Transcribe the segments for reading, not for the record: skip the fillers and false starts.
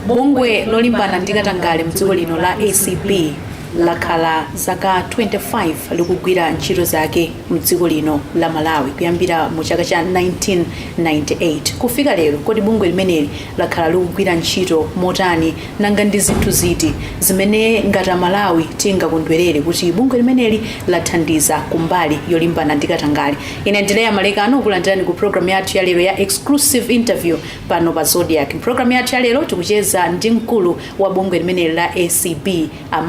bungwe lolimbana ndi katangale mdziko lino la ACB lakhala zaka 25 likugwira ntchito zake mdziko lino la Malawi kuyambira mu chaka cha 1998 kufika lero. Kodi bungwe limeneli lakhala likugwira ntchito motani nanga ndi zinthu ziti zimene ngati Malawi tingakondwerere kuti bungwe limeneli lathandiza kumbali yolimbana ndi katangale? Ine ndileya malekano kulandirani ku program yathu ya lero ya exclusive interview pano pa Zodiak. Program yathu ya lero tikucheza ndi mkulu wa bungwe limeneli la ACB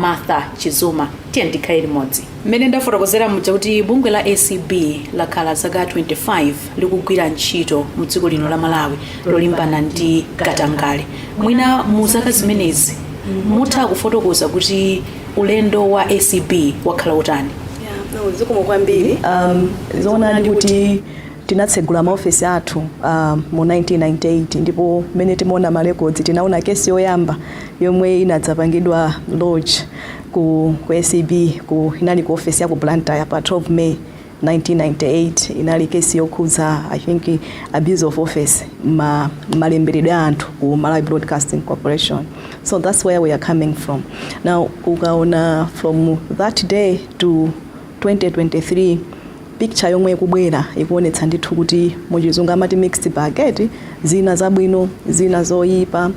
Martha Chizuma. Tiye ndikhale limodzi. Mmene ndafotokozera muja kuti bungwe la ACB lakhala zaka 25 likugwira ntchito mdziko lino la Malawi lolimbana ndi katangale. Mwina mu zaka zimenezi mutha kufotokoza kuti ulendo wa ACB wakhala utani? Zikomo kwambiri. Zona ndi kuti tinatsegula maofisi athu mu 1998 ndipo mmene timaona ma records tinaona kesi yoyamba yomwe inadzapangidwa lodge ku ACB inali ku office ya ku Blantyre pa 12 May 1998. inali kesi yokhuza I think abuse of office malemberedwe anthu ku Malawi Broadcasting Corporation. So that's where we are coming from. Now ukaona from that day to 2023 picture yomwe kubwera ikuonetsa ndithu kuti muchizungu amati mixed bag, zina zabwino zina zoyipa.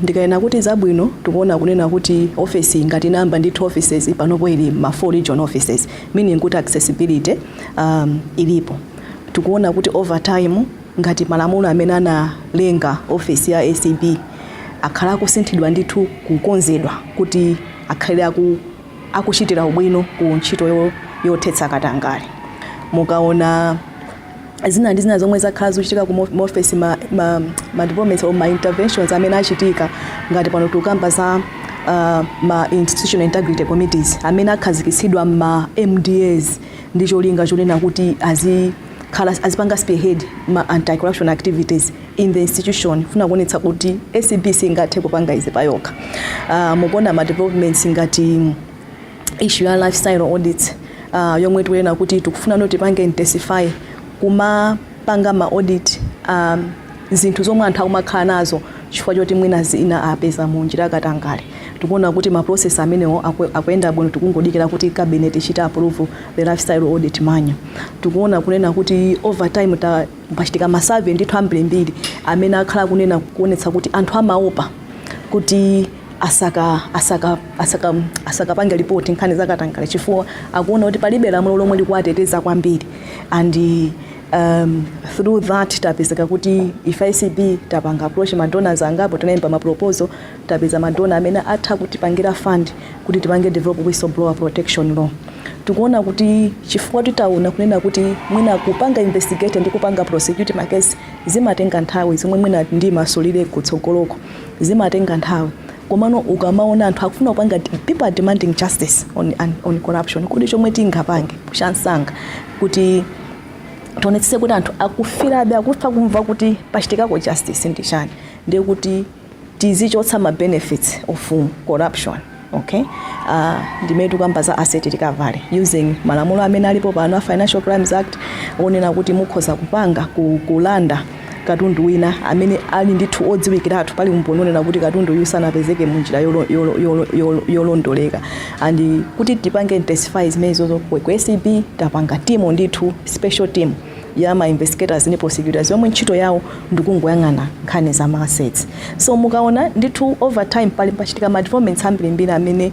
Ndikaena kuti zabwino tikuona kunena kuti office ngati namba ndithu offices panopo ili ma 4 regional offices, meaning kuti accessibility ilipo. Tikuona kuti over time ngati malamulo amene analenga office ya ACB akhala kusinthidwa ndithu kukonzedwa kuti akhale akuchitira ubwino ku ntchito yothetsa katangale. Mukaona zina ndi zina zomwe zakhala zochitika ku office ma developments or ma interventions amene achitika ngati pano tukamba za ma institutional integrity committees amene akhazikitsidwa ma MDAs ndi cholinga chonena kuti azipanga spearhead ma anti-corruption activities in the institution. Funa kuonetsa kuti ACB singathe kupanga izi payokha. Mukuona ma developments ngati issue ya lifestyle audits yomwe tiwena kuti tikufuna noti pange intensify kumapanga ma audit zinthu zomwe anthu akumakhala nazo chifukwa choti mwina zina apeza mu njira katangale. Tikuona kuti ma process amenewo akuyenda bwino, tikungodikira kuti cabinet ichita approve the lifestyle audit manual. Tikuona kunena kuti over time pachitika ma survey ndithu ambirimbiri amene akhala kunena kuonetsa kuti anthu amaopa kuti asaka panga report nkhani za katangale chifukwa akuona kuti palibe lamulo lomwe likuwateteza kwambiri. And through that tapezeka kuti if ACB tapanga approach ma donors angapo tinayimba ma proposal, tapeza ma donor amene atha kuti pangira fund kuti tipange develop whistleblower protection law. Tikuona kuti chifukwa titaona kunena kuti mwina kupanga investigate ndi kupanga prosecute ma case zimatenga nthawi zomwe mwina ndi masolire kutsogoloko zimatenga nthawi. Komano ukamaona anthu akufuna kupanga, people are demanding justice on corruption. Kuti chomwe tingapange kushansanga kuti tonetsetse kuti anthu akufirabe akufa kumva kuti pachitikako justice ndi chani, ndiye kuti tizichotsa ma benefits of corruption. Okay, ndimene tikamba za asset recovery using malamulo amene alipo pano a Financial Crimes Act onena kuti mukhoza kupanga kulanda katundu wina amene ali ndithu odziwikiratu pali umbononena kuti katundu yusanapezeke mu njira yolondoleka. And kuti tipange intensify zimenezo ku ACB tapanga team ndithu special team ya ma investigators ni prosecutors yomwe ntchito yawo ndikungoyang'ana nkhani za assets. So mukaona ndithu over time pali pachitika ma developments ambirimbiri amene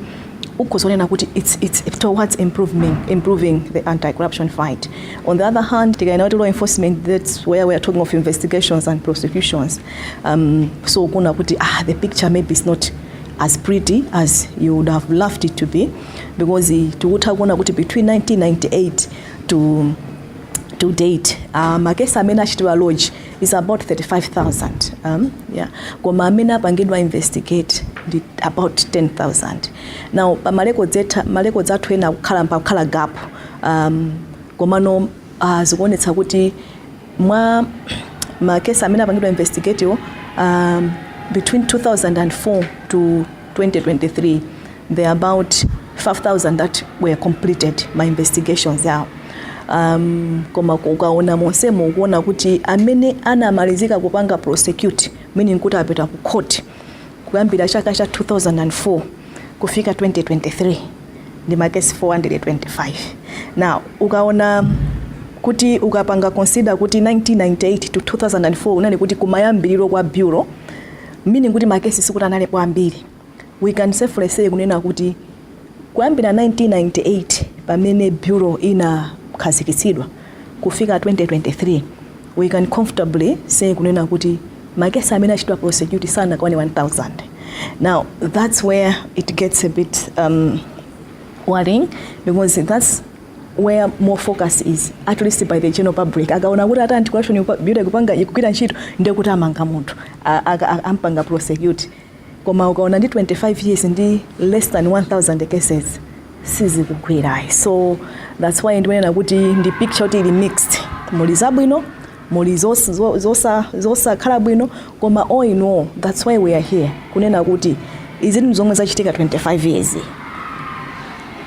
ukuzonena kuti it's towards improving the anti-corruption fight. On the other hand, tikaena kuti law enforcement, that's where we are talking of investigations and prosecutions. So kuna kuti the picture maybe is not as pretty as you would have loved it to be, because tukutha kuona kuti between 1998 to date makesi amene achitidwa lodge is about 35,000. Koma amene apangidwa investigate ndi about 10,000. Now ma records athu ena kukhala gap. Komano zikuonetsa kuti mwa makesi amene apangidwa investigate between 2004 to 2023 there are about 5,000 that were completed my investigations yao. Koma ukaona monsemo kuona kuti amene anamalizika kupanga prosecute, meaning kuti apita ku court kuyambira chaka cha 2004 kufika 2023 ndi makesi 425. Now ukaona kuti ukapanga consider kuti 1998 to 2004 unali kuti kumayambiriro kwa bureau, meaning kuti makesi sikuti analipo ambiri. We can safely say kunena kuti kuyambira 1998 pamene bureau inakhazikitsidwa kufika 2023, we can comfortably say kunena kuti makesi amene achitwa prosecute sana kwa 1000. Now that's where it gets a bit worrying, because that's where more focus is, at least by the general public. Akaona kuti ata anti-corruption bureau kupanga ikugwira ntchito ndiye kuti amanga munthu ampanga prosecute. Koma ukaona ndi 25 years ndi less than 1000 cases sizikugwira. So that's why ndiwena kuti ndi picture kuti ili mixed, muli zabwino muli zosakhala bwino, koma all in all that's why we are here kunena kuti izinthu zomwe zachitika 25 years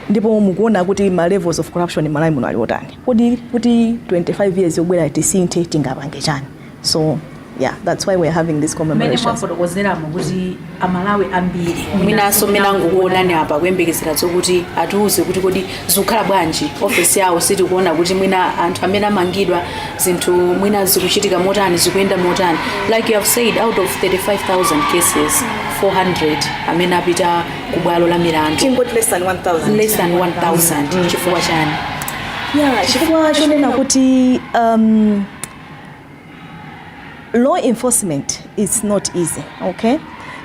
ndipo mukuona kuti ma levels of corruption in Malawi muno ali otani, kuti 25 years yobwera tisinthe tingapange chani. So yeah, that's why we're having this commemoration. Mene mwafotokozeramo kuti amalawi ambiri mwinaso menangu kuonani apa kuyembekezera zokuti atiuze kuti kodi zikukhala bwanji office yawo siti kuona kuti mwina anthu amene amangidwa zinthu mwina zikuchitika motani, zikuyenda motani. Like you have said, out of 35,000 cases 400 amene apita ku bwalo la milandu, less than 1000. Less than 1000. Chifukwa chani? Yeah, chifukwa chonena kuti law enforcement is not easy, okay?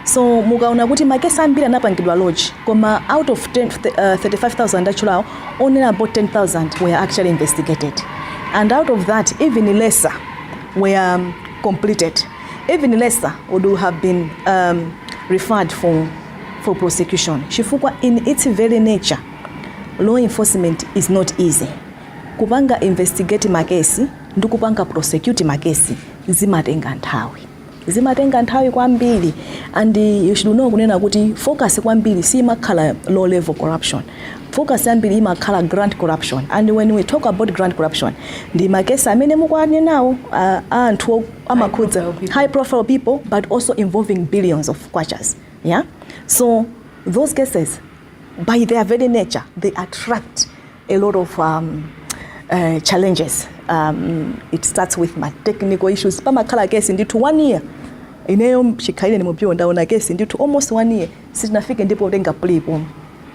So mukaona kuti makesi ambiri anapangidwa lodge, koma out of 35,000 actually only about 10,000 were actually investigated, and out of that even lesser were completed. Even lesser would have been referred for prosecution. Chifukwa in its very nature, law enforcement is not easy. Kupanga investigate makesi ndi kupanga prosecute makesi zimatenga nthawi kwambiri, and you should know kunena kuti focus kwambiri si makhala low level corruption, focus yambiri imakhala grand corruption. And when we talk about grand corruption, ndi makesi amene mukwani nawo anthu amakhudza high profile people, but also involving billions of kwachas. Yeah, so those cases by their very nature they attract a lot of challenges. It starts with my technical issues. Pamakhala case ndithu 1 year ineyo chikhaile nimupyo ndaona case ndithu almost 1 year sitinafike ndipo tenga plea pomwe,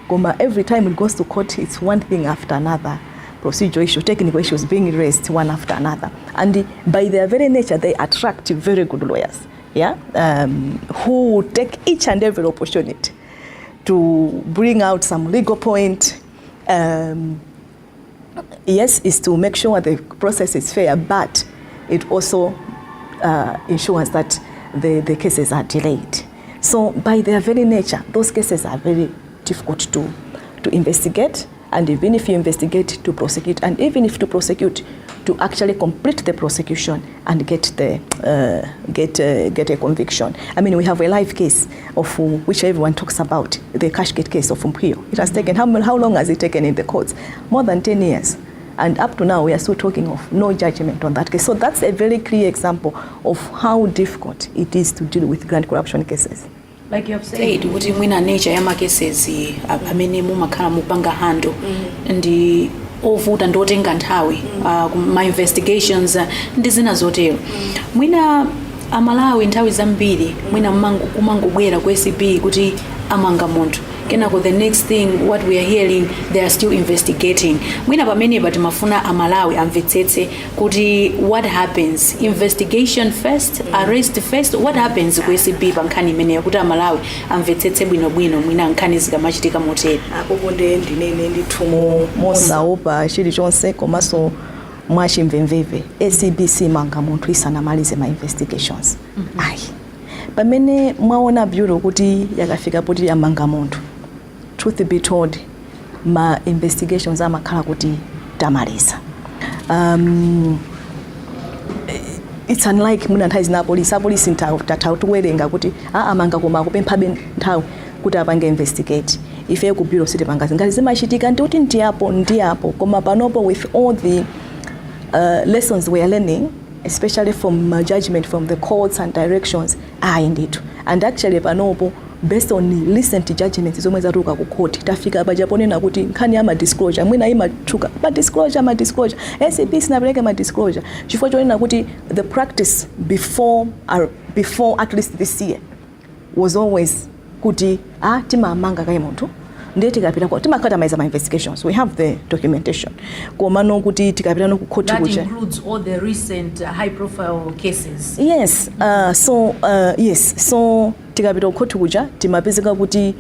koma every time it goes to court it's one thing after another, procedural issue, technical issues being raised one after another, and by their very nature they attract very good lawyers, yeah, who take each and every opportunity to bring out some legal point. Yes, is to make sure the process is fair, but it also ensures that the cases are delayed. So by their very nature, those cases are very difficult to investigate, and even if you investigate, to prosecute, and even if to prosecute, to actually complete the prosecution and get a conviction. I mean, we have a live case of which everyone talks about, the Cashgate case of Mpio. It has taken, how long has it taken in the courts? More than 10 years. And up to now, we are still talking of no judgment on that case. So that's a very clear example of how difficult it is to deal with grand corruption cases. Like you have said, kuti mwina nature ya cases amene mumakhala mupanga handle ndi ovuta ndotenga nthawi ma investigations ndi zina zotero. Mwina amalawi nthawi zambiri mwina kumangobwera ku ACP kuti amanga munthu, kenako the next thing what we are hearing they are still investigating. Mwina pamene batimafuna amalawi amvetsetse kuti what happens, investigation first, arrest first, what happens ku ACP pa nkhani imene kuti amalawi amvetsetse bwinobwino mwina nkhani zikamachitika motere. Apopo ndinene ndithu mosaopa chilichonse komanso mwachimvemveve ACBC manga munthu isanamalize ma investigations. Ayi pamene mwaona bureau kuti yakafika poti yamanga munthu, truth be told ma investigations amakhala kuti tamaliza. It's unlike muna nthawi zina police tatha tuwerenga kuti amanga koma akupemphabe nthawi kuti apange investigate. Ife ku bureau siti pangazi ngati zimachitika ndi kuti ndiyapo koma panopo with all the lessons we are learning, especially from judgment from the courts and directions indeed. And actually panopo based on recent judgments zomwe zatuka ku court tafika pa japonena kuti nkhani ya disclosure mwina imathuka ma disclosure ACP sinapereke ma disclosure chifukwa chonena kuti the practice before at least this year was always kuti timamanga kai munthu ndiye tikapita kwa timakatamize ma investigations. We have the documentation komano kuti tikapita no ku court that includes all the recent high profile cases. Yes, so tikapita ku court kuja timapezeka kuti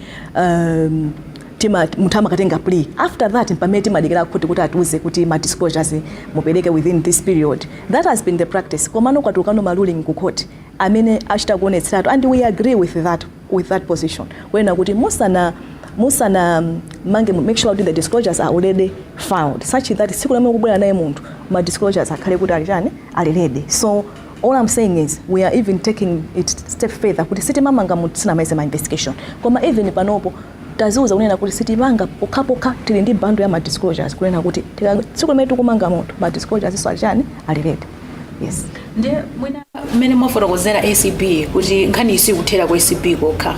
mutama katenga plea. After that pamene timadikira kuti atiuze kuti ma disclosures mupereke within this period. That has been the practice komano kwatukano ma ruling ku court amene achita kuonetsera, and we agree with that position wena kuti musana make sure that the disclosures are already filed such that siku lamwe kubwera naye munthu ma disclosures akhale kuti ali ready. So all I'm saying is we are even taking it step further kuti sitimamanga munthu sinamaize ma investigation koma even panopo taziuza kunena kuti sitimanga pokapoka tili ndi bando ya ma disclosures kunena kuti siku lamwe tikumanga munthu ma disclosures iso ali ready. Yes. Nde mwina mmene mwafotokozera ACB kuti nkhani isi kuthera kwa ACB kokha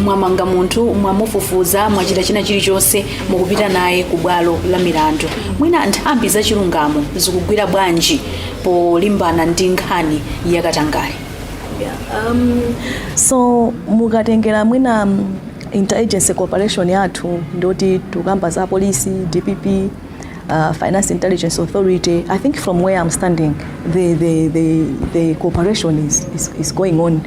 mwamanga munthu mwamufufuza mwachita china chilichonse mukupita naye ku bwalo la milandu. Mwina nthambi za chilungamo zikugwira bwanji polimbana ndi nkhani yakatangale? So mukatengera mwina interagency cooperation yathu ndoti tukamba za polisi, DPP, Finance Intelligence Authority. I think from where I'm standing, the cooperation is going on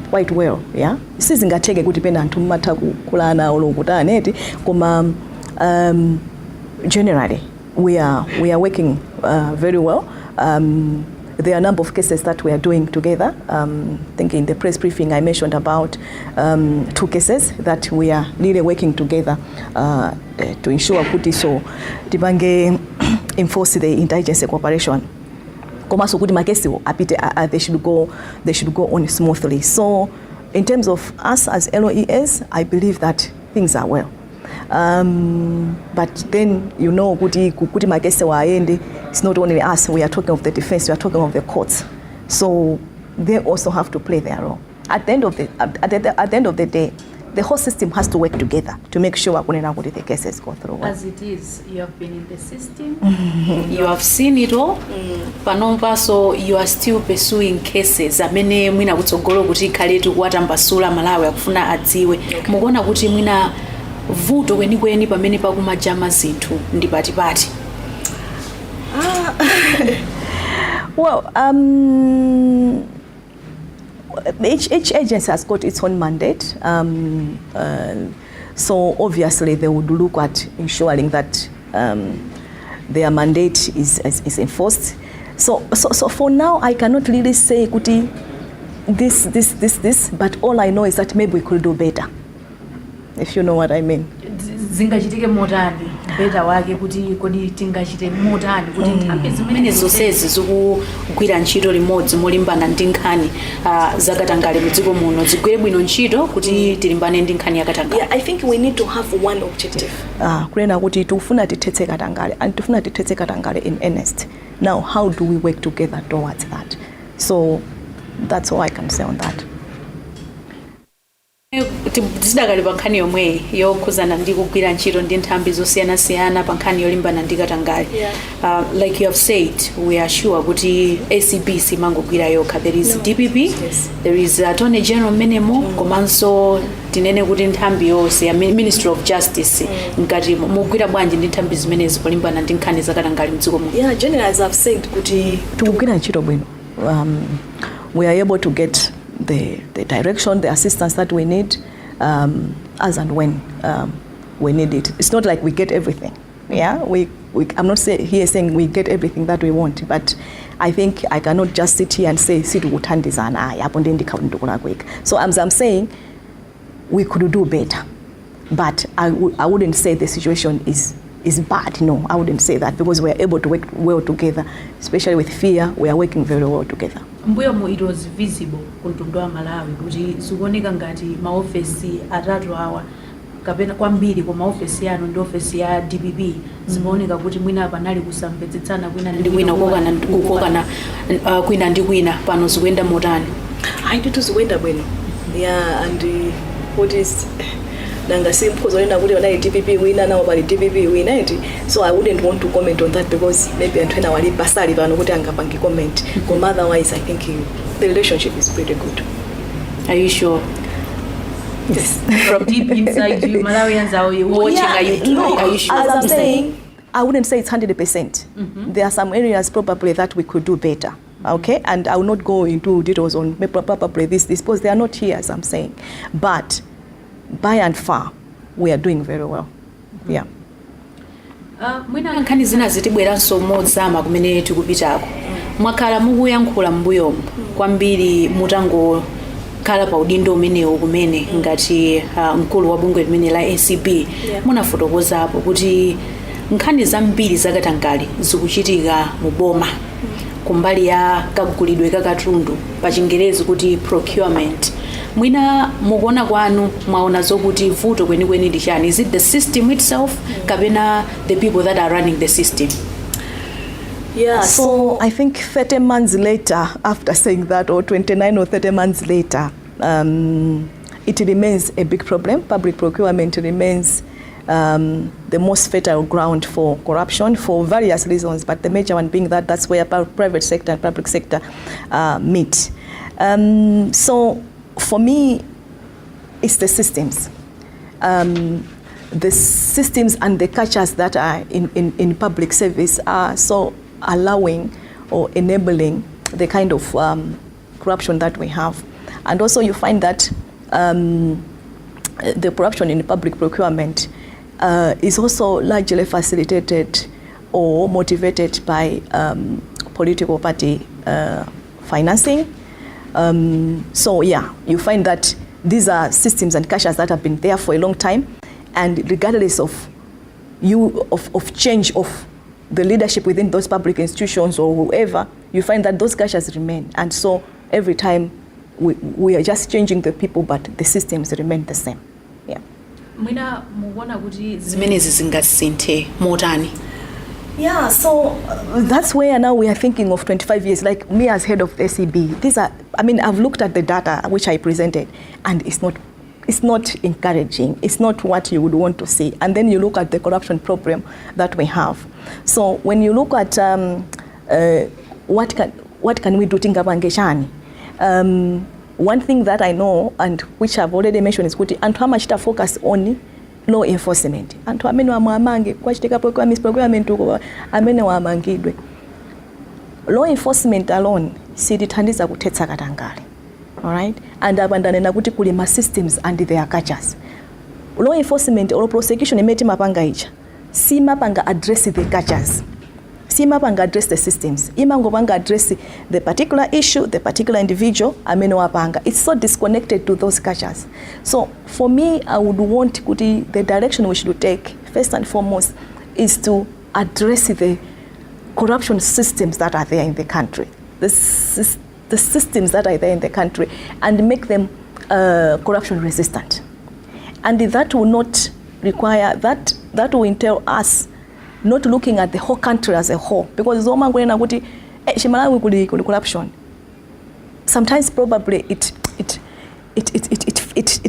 quite well. Yeah, sizingatheke kuti pena anthu matha kulana olokutana koma generally we are working very well. There are a number of cases that we are doing together. I think in the press briefing I mentioned about 2 cases that we are really working together to ensure kuti so tipange enforce the interagency cooperation. Koma so kuti makesi apite they should go on smoothly. So in terms of us as LOES, I believe that things are well. But then kuti makesi waende, it's not only us, we are talking of the defense, we are talking of the courts. So they also have to play their role. At the end of the day, the whole system has to work together to make sure the cases go through. As it is, you have been in the system, you have seen it all, panompa, so you are still pursuing cases. Amene mwina kutsogolo kuti khaletu kuwatambasula Malawi akufuna adziwe. Mukuona kuti mwina vuto kwenikweni pamene pakumajama zinthu ndi patipati. Well, each agency has got its own mandate. So obviously they would look at ensuring that their mandate is enforced. So for now I cannot really say kuti this, but all I know is that maybe we could do better, if you know what I mean. Zingachitike motani beta wake kuti kodi tingachite motani kuti nthambi zimene zonsezi zikugwira ntchito limodzi molimbana ndi nkhani zakatangale mudziko muno zigwire bwino ntchito kuti tilimbane ndi nkhani yakatangale. Yeah, I think we need to have one objective. Kulena kuti tufuna tithetse katangale and tufuna tithetse katangale in earnest. Now how do we work together towards that? So that's all I can say on that. Tidakali pa nkhani yomwe yokhuzana ndi kugwira ntchito ndi nthambi zosiyana-siyana pa nkhani yolimbana ndi katangale. Like you have said, we are sure kuti ACB simangogwira yokha. There is DPP, yes. There is Attorney General Menemo, komanso tinene kuti nthambi yonse ya Ministry of Justice ngati mugwira bwanji ndi nthambi zimenezi polimbana ndi nkhani zakatangale mdziko muno. Yeah, generally as I've said kuti tikugwira ntchito bwino. We are able to get the direction, the assistance that we need as and when we need it. It's not like we get everything. Yeah, I'm not here saying we get everything that we want, but I think I cannot just sit here and say sit utandizana quick. So as I'm saying, we could do better, but I wouldn't say the situation is bad. No, I wouldn't say that, because we are able to work well together, especially with fear. We are working very well together. Mbuyomu, it was visible kuntundu wa Malawi kuti zikuoneka ngati maofesi atatu awa kapena kwambiri kwa maofesi yanu ndi ofesi ya DPP zimaoneka kuti mwina panali kusamvetsetsana kwina ndi kwina kukokana kwina ndi kwina pano zikuyenda motani? Ndithu zikuyenda bwino. Yeah, and what is nanga simphozolena kuti vanai DPP wina nawo pali DPP wina iti, so I wouldn't want to comment on that because maybe anthu ena wali pasali pano kuti angapange comment. But otherwise I think the relationship is pretty good. Are you sure? Yes. From deep inside you, Malawians are watching. Yeah, are you sure? As I'm saying, I wouldn't say it's 100%. There are some areas probably that we could do better. Okay, and I will not go into details on probably this because they are not here, as I'm saying. But by and far, we are doing very well. Yeah. Mwina nkhani zina zitibweranso modzama kumene tikupitako. Mwakhala mukuyankhula m'mbuyomu kwambiri mutango khala pa udindo umenewo kumene ngati mkulu wa bungwe limene la ACP munafotokozapo kuti nkhani zambiri zakatangale zikuchitika mu boma kumbali ya kagulidwe kakatundu pa Chingerezi kuti procurement. Mwina mukuona kwanu mwaona zokuti vuto kwenikweni ndi chani? Is it the system itself kapena the people that are running the system? Yeah, so I think 30 months later, after saying that, or 29 or 30 months later, it remains a big problem. Public procurement remains the most fertile ground for corruption for various reasons, but the major one being that that's where private sector and public sector meet. So for me, it's the systems. The systems and the cultures that are in public service are so allowing or enabling the kind of corruption that we have. And also you find that the corruption in public procurement is also largely facilitated or motivated by political party financing. So yeah, you find that these are systems and cultures that have been there for a long time, and regardless of change of the leadership within those public institutions or whoever, you find that those cultures remain. And so every time we are just changing the people, but the systems remain the same. Yeah. Mwina muona kuti zimenezi zingasinthe motani? Yeah, so that's where now we are thinking of 25 years, like me as head of SEB. I've looked at the data which I presented, and it's not encouraging. It's not what you would want to see. And then you look at the corruption problem that we have. So when you look at what can we do tingabangeshani, one thing that I know and which I've already mentioned is kuti and how much to focus on law enforcement. And to amene wamange kwachitika procurement uko amene wamangidwe. Law enforcement alone sitithandiza kuthetsa katangale. All right? And abandanena kuti kuli ma systems and their cultures. Law enforcement or prosecution imeti mapanga icha. Si mapanga address the cultures. Si mapanga address the systems. Imango panga address the particular issue, the particular individual, amene wapanga. It's so disconnected to those cultures. So for me, I would want kuti the direction we should take, first and foremost, is to address the corruption systems that are there in the country. The systems that are there in the country, and make them corruption resistant. And that will not require, that will entail us not looking at the whole country as a whole, because Malawi kuli corruption. Sometimes probably it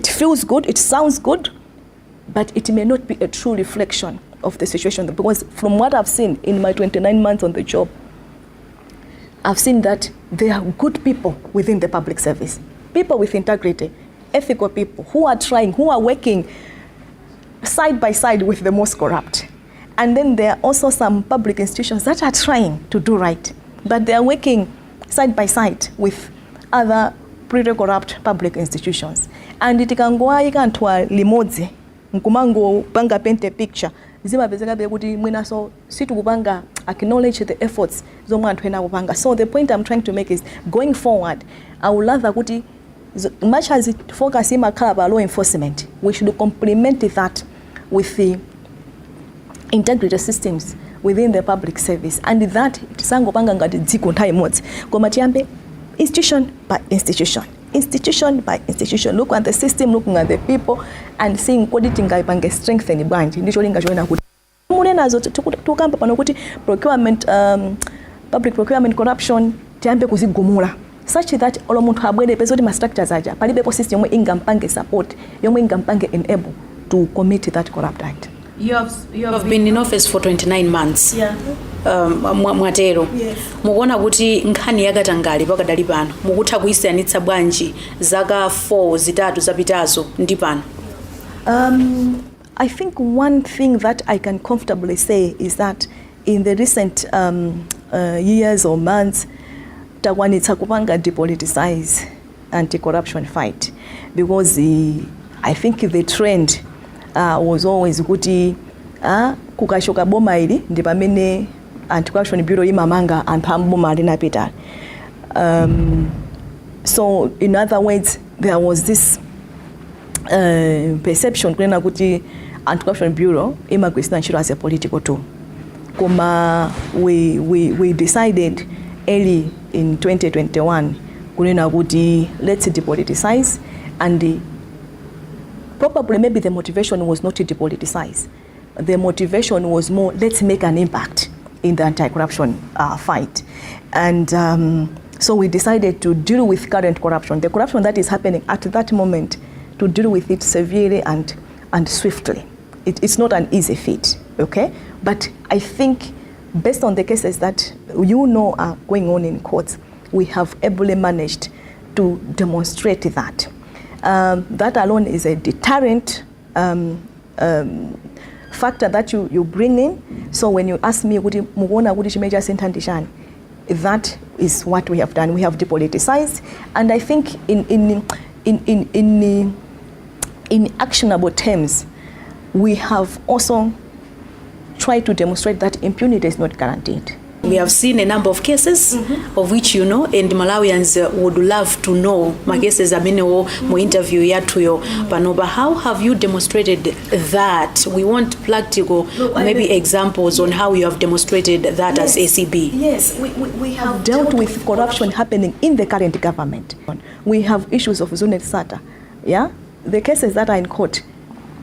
feels good, it sounds good, but it may not be a true reflection of the situation. Because from what I've seen in my 29 months on the job, I've seen that there are good people within the public service, people with integrity, ethical people who are trying, who are working side by side with the most corrupt. And then there are also some public institutions that are trying to do right, but they are working side by side with other pretty corrupt public institutions. And it can go ikantwa limodzi nkumango panga paint picture zimapezeka bekuti mwina so situkupanga acknowledge the efforts zomwe anthu ena kupanga. So the point I'm trying to make is, going forward, I would rather kuti much as it focus imakhala pa law enforcement, we should complement that with the integrity systems within the public service, and that tisangopanga ngati dziko nthawi imodzi koma tiyambe institution by institution institution by institution, look at the system, looking at the people and seeing kodi tingaipange strengthen bwanji ndicho linga choena kuti mune nazo tukamba pano kuti procurement public procurement corruption tiyambe kuzigumula such that all muntu abwere peza kuti ma structures aja palibepo system yomwe ingampange support yomwe ingampange enable to commit that corrupt act. You have been in office for 29 months. Yeah. Mwatero. Yes. Mukuona kuti nkhani yakatangale pakadali pano mukutha kuisiyanitsa bwanji zaka 4 zitatu zapitazo ndi pano? I think one thing that I can comfortably say is that in the recent years or months takwanitsa kupanga depoliticize anti-corruption fight, because I think the trend was always kuti kukashoka boma ili ndi pamene anti-corruption bureau imamanga anthu amboma alinapita. So in other words, there was this perception kunena kuti anti-corruption bureau imagwiritsa ntchito as a political tool. Koma we decided early in 2021 kunena kuti let's depoliticize, and probably maybe the motivation was not to depoliticize. The motivation was more, let's make an impact in the anti-corruption fight. And so we decided to deal with current corruption, the corruption that is happening at that moment, to deal with it severely and swiftly. It's not an easy feat, okay? But I think based on the cases that are going on in courts, we have ably managed to demonstrate that. That alone is a deterrent factor that you bring in. So when you ask me, that is what we have done. We have depoliticized, and I think in actionable terms, we have also tried to demonstrate that impunity is not guaranteed. We have seen a number of cases of which and Malawians would love to know cases amenewo mu interview yatuyo panoba. How have you demonstrated that? We want practical maybe examples on how you have demonstrated that. Yes, as ACB. Yes, we have dealt with corruption happening in the current government. We have issues of Zunet Sata. Yeah, the cases that are in court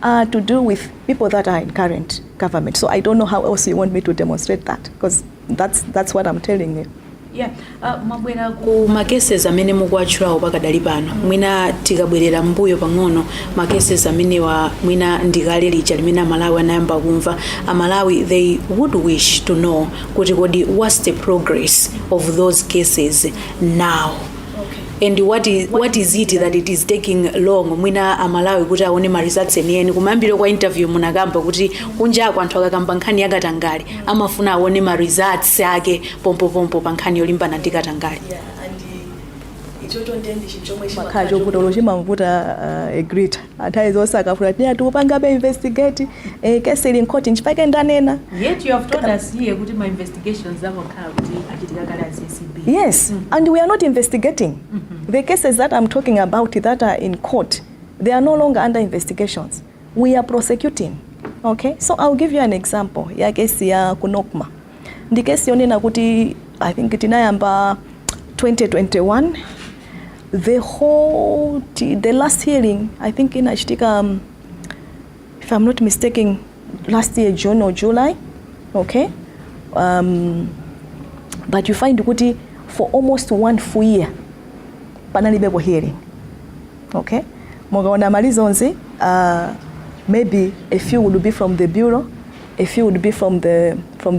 are to do with people that are in current government. So I don't know how else you want me to demonstrate that, because that's what I'm telling you. Yeah, mabwera ku makeses amene mukuachulawo pakadali pano mwina tikabwerera mbuyo pang'ono makeses amene mwina ndikale lija limene Malawi anayamba kumva. Malawi, they would wish to know kuti kodi what's the progress of those cases now. And what is it that it is taking long mwina Malawi kuti aone ma results enieni? Kumayambiro kwa interview munakamba kuti kunjako anthu akakamba nkhani yakatangale amafuna aone ma results ake pompo pa nkhani yolimbana ndi katangale. Makhajo kuti olozimamvuta agreed ataizo osakafuna tiya tukupanga be investigate case in court nchipake ndanena. Yet you have told us here kuti my investigations are okhala kuti achitika kale as ACB. Yes, and we are not investigating. The cases that I'm talking about that are in court, they are no longer under investigations. We are prosecuting. Okay, so I'll give you an example ya kesi ya kunokma. Ndi kesi yonena kuti I think tinayamba 2021. The last hearing, I think inachitika, if I'm not mistaken, last year June or July. Okay, but you find kuti for almost 1 full year panalibebo hearing. Okay, mugaona malizonzi, maybe a few would be from the bureau, a few would be from the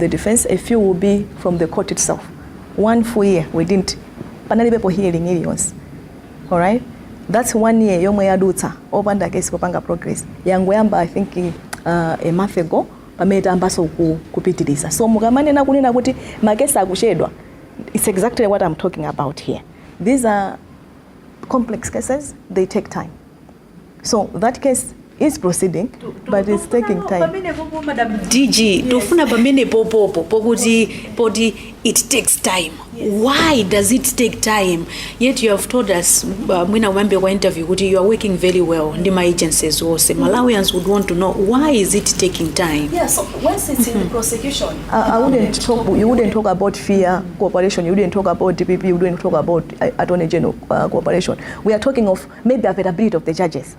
defense, a few would be from the court itself. 1 full year we didn't panalibebo hearing iliyonse. All right, that's 1 year yomwe yaduta opanda case kupanga progress yangoyamba I think a month ago pamene tambaso kupitiliza. So mukamanena kunena kuti makesi akuchedwa, it's exactly what I'm talking about here. These are complex cases, they take time. So that case is proceeding, but it's taking time. Madam DG, tufuna pamene popopo poti it takes time. Why does it take time? Yet you have told us mwina umambe kwa interview kuti you are working very well ndi my agencies wose. Malawians would want to know why is it taking time? Yeah, so once it's in the prosecution, you wouldn't talk about fear cooperation, you wouldn't talk about DPP, you wouldn't talk about Attorney General cooperation. We are talking of maybe availability of the judges.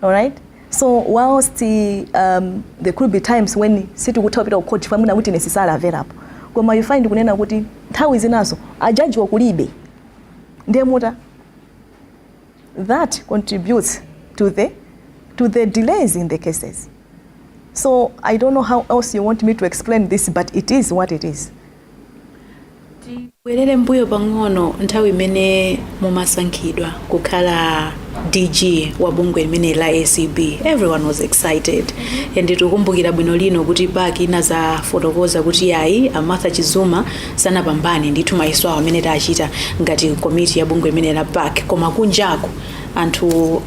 All right? So whilst there could be times when situ kutapita court famuna witness is available. Koma you find kunena kuti nthawi zinazo a judge wakulibe ndiye muta that contributes to the delays in the cases. So I don't know how else you want me to explain this, but it is what it is. Bwerere mbuyo pang'ono nthawi imene mumasankhidwa kukhala DG wa bungwe limene la ACB, everyone was excited. And tikukumbukira bwino lino kuti baki inaza fotokoza kuti yayi Martha Chizuma sanapambane ndithu maiso awo amene tachita ngati komiti ya bungwe limene la BAC, koma kunjako anthu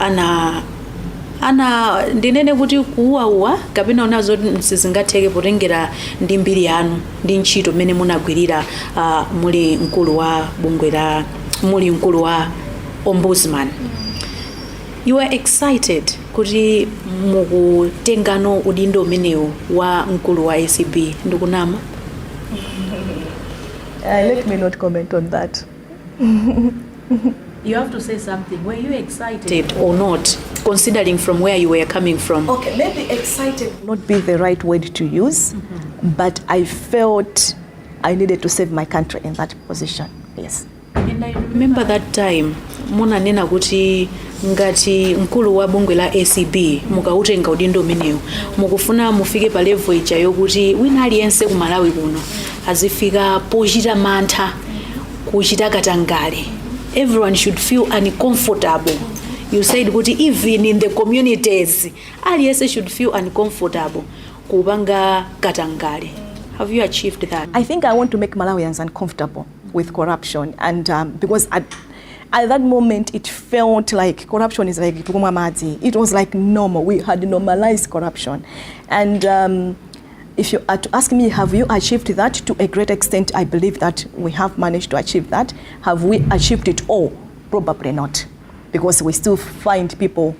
ana ndinene kuti kuuwa kapena unazo sizingatheke potengera ndi mbiri yanu ndi ntchito mmene munagwirira muli mkulu wa ombudsman. You are excited kuti mukutengano udindo umenewu wa mkulu wa ACB ndikunama? Let me not comment on that. You have to say something. Were you excited or not, considering from where you were coming from? Okay, maybe excited would not be the right word to use, but I felt I needed to save my country in that position. Yes. And I remember that time, muna nena kuti ngati mkulu wa bungwe la ACB mukautenga udindo umenewu mukufuna mufike pa level ija yokuti wina aliyense ku Malawi kuno azifika pochita mantha kuchita katangale. Everyone should feel uncomfortable. You said kuti even in the communities aliyense should feel uncomfortable kupanga katangale. Have you achieved that? I think I want to make Malawians uncomfortable with corruption, and because at that moment it felt like corruption is like it was like normal. We had normalized corruption, and if you are to ask me, have you achieved that? To a great extent, I believe that we have managed to achieve that. Have we achieved it all? Probably not, because we still find people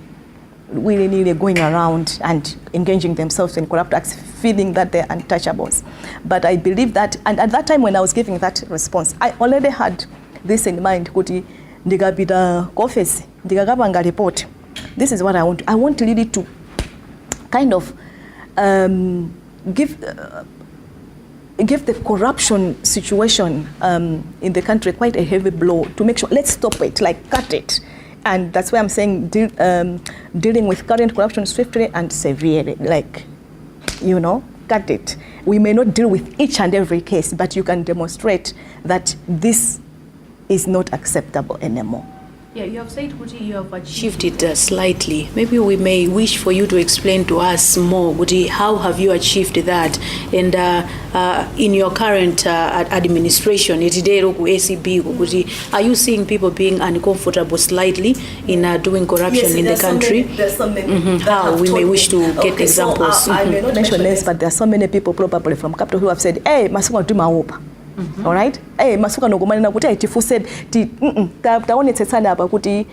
really going around and engaging themselves in corrupt acts, feeling that they're untouchables. But I believe that, and at that time when I was giving that response, I already had this in mind, kuti ndigapita office, ndigakapanga report. This is what I want. I want really to kind of give the corruption situation in the country quite a heavy blow to make sure, let's stop it, like cut it. And that's why I'm saying dealing with current corruption swiftly and severely, like, cut it. We may not deal with each and every case, but you can demonstrate that this is not acceptable anymore. Yeah, you have said Kuti, you have achieved it slightly. Maybe we may wish for you to explain to us more, Kuti, how have you achieved that? And in your current administration, ACB, are you seeing people being uncomfortable slightly in doing corruption in the country? There's so many how we may wish to get examples. So, I may not mention names, but there are so many people probably from Capital who have said, hey, masuka do maopa. All right? Hey, masuka nogomani na kuti tifu said taonetse sana apa kuti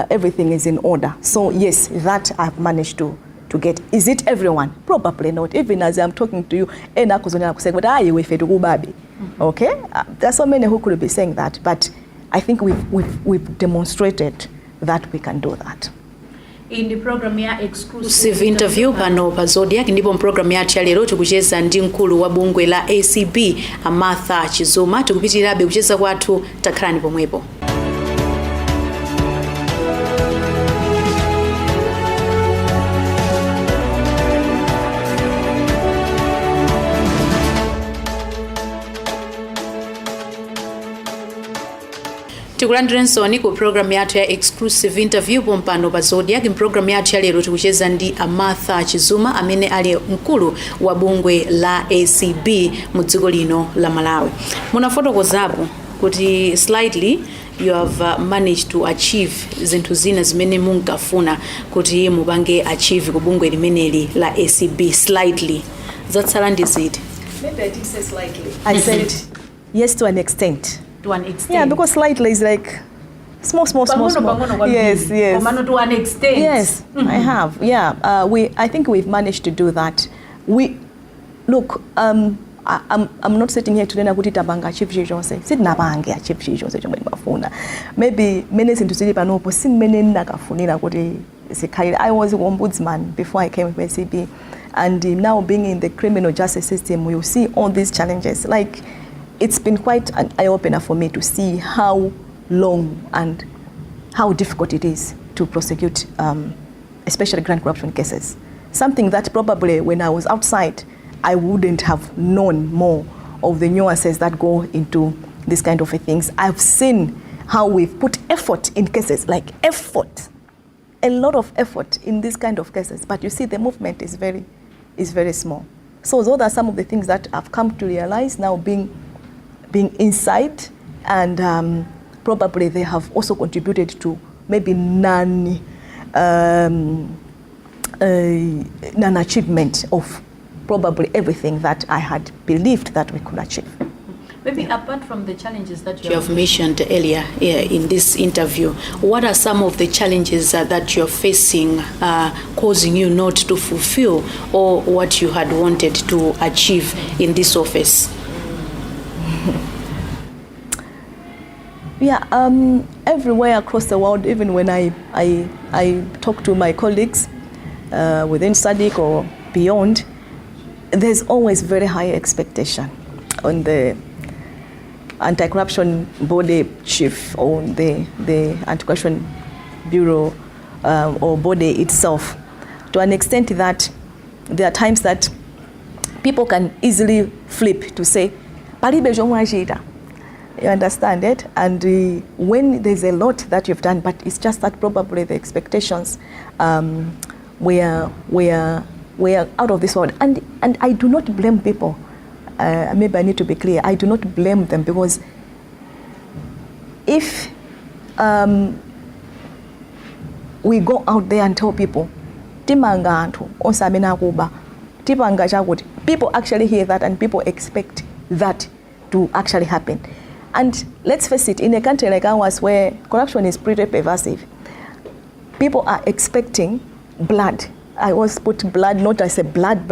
everything is in order. So yes, that I've managed to get. Is it everyone? Probably not. Even as I'm talking to you, enakuzonela kuseka but ayi wefetu kubabi. Okay? There are so many who could be saying that, but I think we've demonstrated that we can do that. In the program ya exclusive interview pano pa Zodiak ndipo program ya lero tikucheza ndi mkulu wa bungwe la ACB Martha Chizuma. Tikupitirabe kucheza kwathu, takhalani pomwepo. Tikulandirensoni ku program yathu ya exclusive interview pompano pa Zodiak. Program yathu ya lero tikucheza ndi Martha Chizuma amene ali mkulu wa bungwe la ACB mu dziko lino la Malawi. Munafotokozapo kuti slightly you have managed to achieve zinthu zina zimene munkafuna kuti mupange achieve kubungwe limeneli la ACB slightly. Zatsala ndi ziti? Maybe I did say slightly. I said yes to an extent. To an extent. Yeah, because slightly is like small. Yes. To an extent. Yes, I have. Yeah, I think we've managed to do that. Look, I'm not sitting here today kuti tabanga achieve chilichonse. Sitinapanga achieve chilichonse chomwe ndimafuna. Maybe mene zinthu zili panopo si mmene ndakafunira kuti zikhalire. I was an ombudsman before I came to ACB, and now being in the criminal justice system, you see all these challenges. Like, it's been quite an eye-opener for me to see how long and how difficult it is to prosecute, especially grand corruption cases. Something that probably when I was outside, I wouldn't have known more of the nuances that go into this kind of things. I've seen how we've put effort in cases, like effort, a lot of effort in this kind of cases. But you see, the movement is very small. So those are some of the things that I've come to realize now being inside, and probably they have also contributed to maybe non-achievement of probably everything that I had believed that we could achieve. Maybe apart from the challenges that you have mentioned earlier in this interview, what are some of the challenges that you're facing causing you not to fulfill or what you had wanted to achieve in this office? Yeah, everywhere across the world, even when I talk to my colleagues within Zodiak or beyond, there's always very high expectation on the anti-corruption body chief or the anti-corruption bureau or body itself, to an extent that there are times that people can easily flip to say, you understand it? And when there's a lot that you've done, but it's just that probably the expectations were out of this world. And I do not blame people. Maybe I need to be clear. I do not blame them, because if we go out there and tell people, people actually hear that and people expect that to actually happen. And let's face it, in a country like ours where corruption is pretty pervasive, people are expecting blood. I always put blood not as a blood,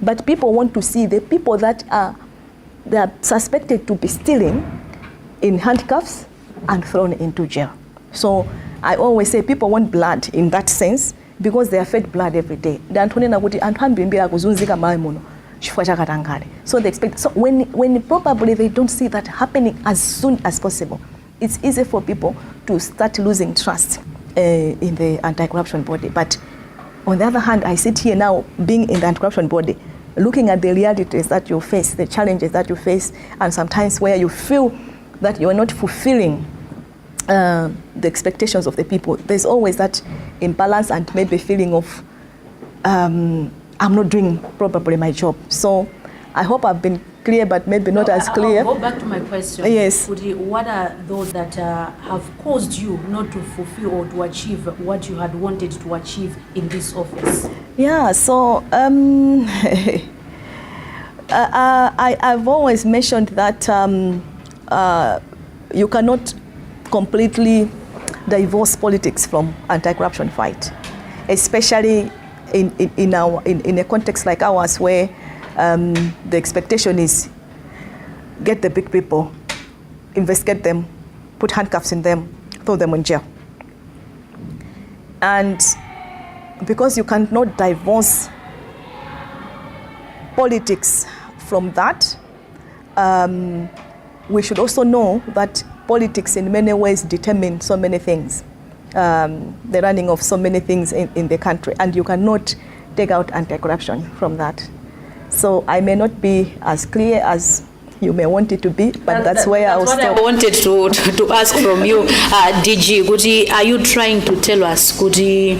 but people want to see the people that are suspected to be stealing in handcuffs and thrown into jail. So I always say people want blood in that sense, because they are fed blood every day. So they expect. So when probably they don't see that happening as soon as possible, it's easy for people to start losing trust in the anti-corruption body. But on the other hand, I sit here now, being in the anti-corruption body, looking at the realities that you face, the challenges that you face, and sometimes where you feel that you are not fulfilling the expectations of the people. There's always that imbalance and maybe feeling of I'm not doing probably my job. So I hope I've been clear, but maybe not as clear. I'll go back to my question. Yes. What are those that have caused you not to fulfill or to achieve what you had wanted to achieve in this office? Yeah, so I've always mentioned that you cannot completely divorce politics from anti-corruption fight, especially in a context like ours, where the expectation is get the big people, investigate them, put handcuffs in them, throw them in jail. And because you cannot divorce politics from that, we should also know that politics in many ways determine so many things. The running of so many things in the country, and you cannot take out anti-corruption from that. So I may not be as clear as you may want it to be, but that's where I'll stop. That's what I wanted to ask from you, DG. Kuti, are you trying to tell us, Kuti,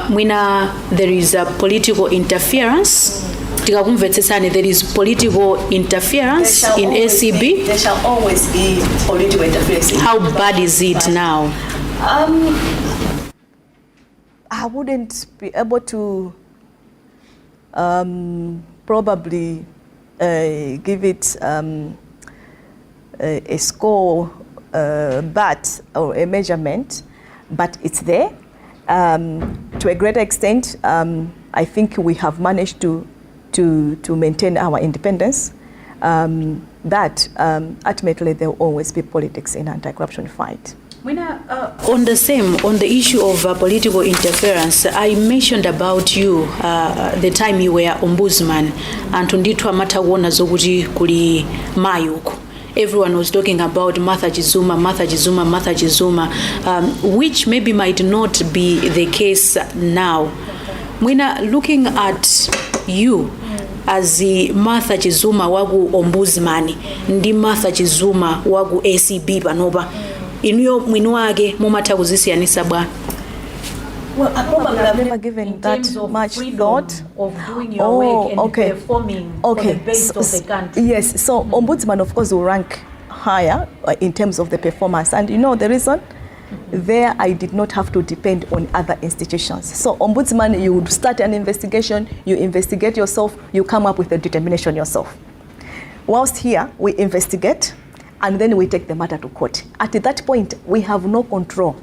Mwina, there is a political interference tikakumvetsesani, there is political interference in ACB. There shall always be political interference. How bad is it now? I wouldn't be able to probably give it a score, but or a measurement, but it's there. To a greater extent, I think we have managed to maintain our independence. That ultimately there will always be politics in anti-corruption fight. On the issue of political interference, I mentioned about you the time you were ombudsman, and ndithu amatakuona zokuti kuli mayuko. Everyone was talking about Martha Chizuma, which maybe might not be the case now. Looking at you as the Martha Chizuma wagu ombudsman, ndi Martha Chizuma wagu ACB panopa, inuyo mwinu wake mumata kuzisiyanisa bwa? Well, I probably have never given that much thought of doing your work and performing for the best of the country. Yes, so ombudsman of course will rank higher in terms of the performance, and you know the reason? There I did not have to depend on other institutions. So ombudsman, you would start an investigation, you investigate yourself, you come up with a determination yourself. Whilst here we investigate and then we take the matter to court. At that point we have no control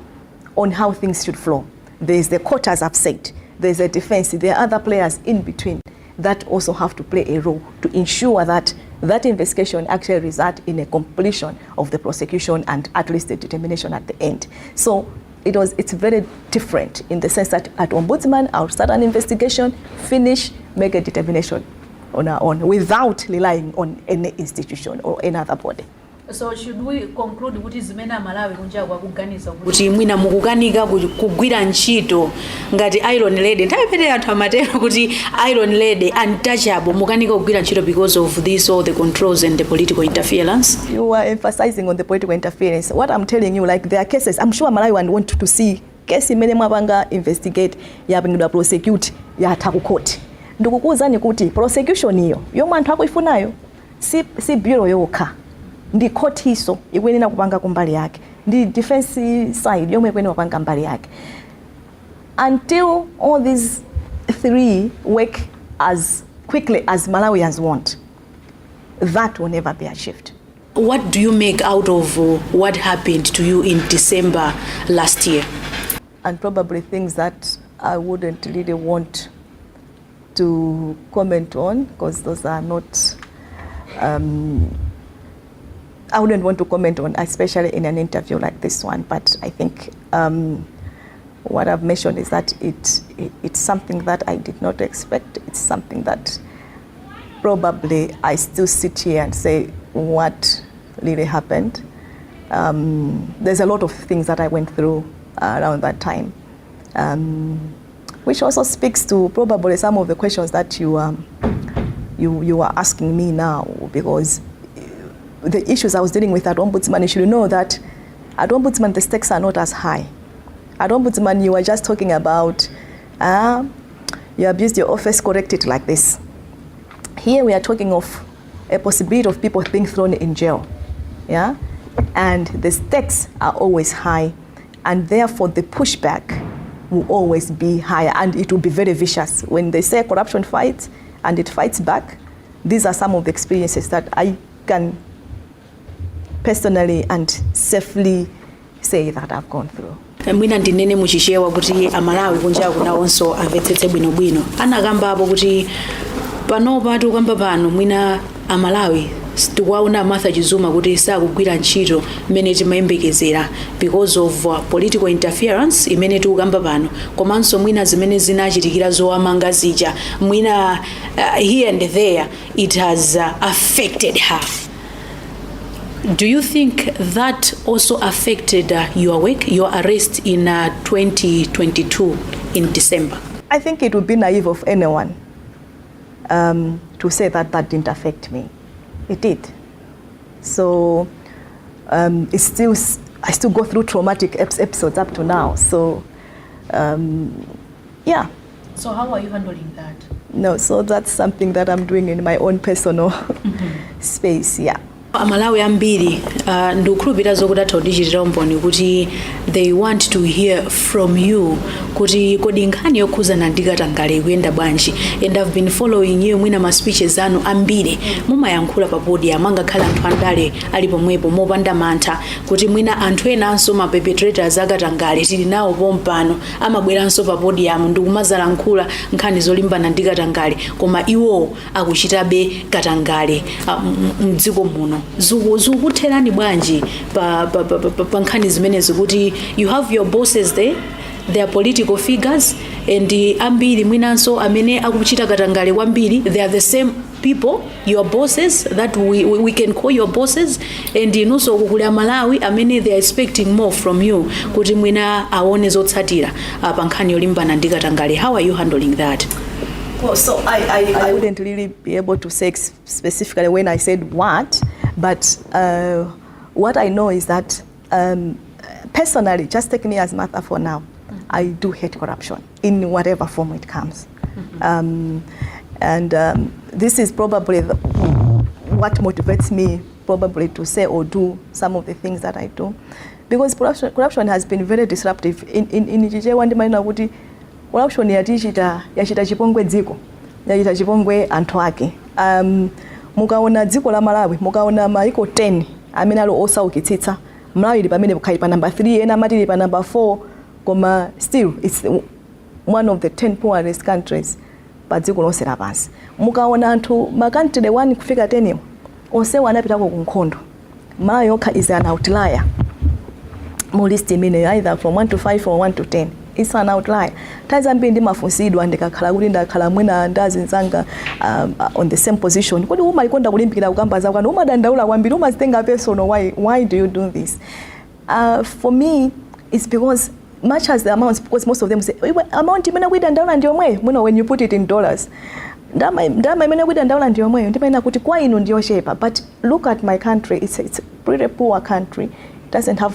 on how things should flow. There is the court, as I've said, there is a defense, there are other players in between that also have to play a role to ensure that that investigation actually results in a completion of the prosecution and at least a determination at the end. So it's very different in the sense that at ombudsman, I'll start an investigation, finish, make a determination on our own without relying on any institution or any other body. So should we conclude kuti zimene Malawi kunja kwa kuganiza kuti mwina mukukanika kugwira ntchito ngati Iron Lady, ntapete anthu amatero kuti Iron Lady untouchable, mukanika kugwira ntchito because of this, all the controls and the political interference? You are emphasizing on the political interference. What I'm telling you, like there are cases, I'm sure Malawi want to see kesi imene mwapanga investigate yapangidwa prosecute yatha ku court. Ndikukuwuzani kuti prosecution iyo yomwe anthu akuifunayo si bureau yokha, ndi court hiso ikwenena kupanga kumbali yake, ndi defense side yomwe ikwenena kupanga mbali yake. Until all these three work as quickly as Malawians want, that will never be achieved. What do you make out of what happened to you in December last year? And probably things that I wouldn't really want to comment on, because those are not I wouldn't want to comment on, especially in an interview like this one. But I think what I've mentioned is that it's something that I did not expect. It's something that probably I still sit here and say what really happened. There's a lot of things that I went through around that time, which also speaks to probably some of the questions that you are asking me now, because the issues I was dealing with at Ombudsman, you should know that at Ombudsman the stakes are not as high. At Ombudsman you are just talking about you abused your office, correct it like this. Here we are talking of a possibility of people being thrown in jail, yeah, and the stakes are always high, and therefore the pushback will always be higher, and it will be very vicious. When they say corruption fights and it fights back, these are some of the experiences that I can personally and safely say that I've gone through. Mwina ndinene muchishewa kuti amalawi kunja kuna onso amvetsetse bwinobwino. Anakamba apo kuti panopa tikukamba pano mwina amalawi tikuwaona Martha Chizuma kuti sakugwira ntchito imene timayembekezera because of political interference imene tikukamba pano, komanso mwina zimene zinachitikira zowamanga zija mwina here and there it has affected her. Do you think that also affected your work, your arrest in 2022 in December? I think it would be naive of anyone to say that that didn't affect me. It did. So I still go through traumatic episodes up to now. So yeah. So how are you handling that? No, so that's something that I'm doing in my own personal space, yeah. Malawi ambiri ndikukhulupirira zokuti atha kudichitira umboni kuti they want to hear from you kuti kodi nkhani yokhuzana ndi katangale kuyenda bwanji, and I've been following you mwina ma speeches anu ambiri mumayankhula pa podium angakhala anthu andale ali pomwepo mopanda mantha kuti mwina anthu enanso ma perpetrators akatangale tili nawo pompano amabweranso pa podium ndikumazalankhula nkhani zolimbana ndi katangale koma iwo akuchitabe katangale mdziko muno. Zikutherani bwanji pa nkhani zimenezi kuti you have your bosses there, they are political figures, and ambiri mwinanso amene akuchita katangale kwambiri they are the same people, your bosses that we can call your bosses, and inunso kukuli Malawi amene they are expecting more from you kuti mwina aone zotsatira pa nkhani yolimbana ndi katangale. How are you handling that? Well, so I wouldn't really be able to say specifically when I said what, but what I know is that personally, just take me as Martha for now, I do hate corruption in whatever form it comes. This is probably what motivates me probably to say or do some of the things that I do. Because corruption has been very disruptive. In Chizuma, corruption yachita chipongwe dziko, yachita chipongwe anthu ake. Mukaona dziko la Malawi, mukaona maiko 10 amene alo osaukitsitsa, Malawi ili pamene kukhali pa number 3, ena amati ili pa number 4, koma still it's one of the 10 poorest countries pa dziko lonse lapansi. Mukaona anthu makantri 1 kufika 10 onsewo anapitako ku nkhondo. Malawi yokha is an outlier mu list imene, either from 1 to 5 or 1 to 10. It's an outlier. Tazambiri ndimafunsidwa ndikakhala kuti ndakhala mwina ndazinzanga on the same position. Kodi umalikonda kulimbikira kukamba zakwana umadandaula kwambiri umazitenga personal, why do you do this? For me it's because much as the amounts, because most of them say amount imene kuidandaula ndiyo mwe, when you put it in dollars ndama imene kuidandaula ndiyo mwe ndipena kuti kwa inu ndiyo shepa. But look at my country, it's a pretty poor country, doesn't have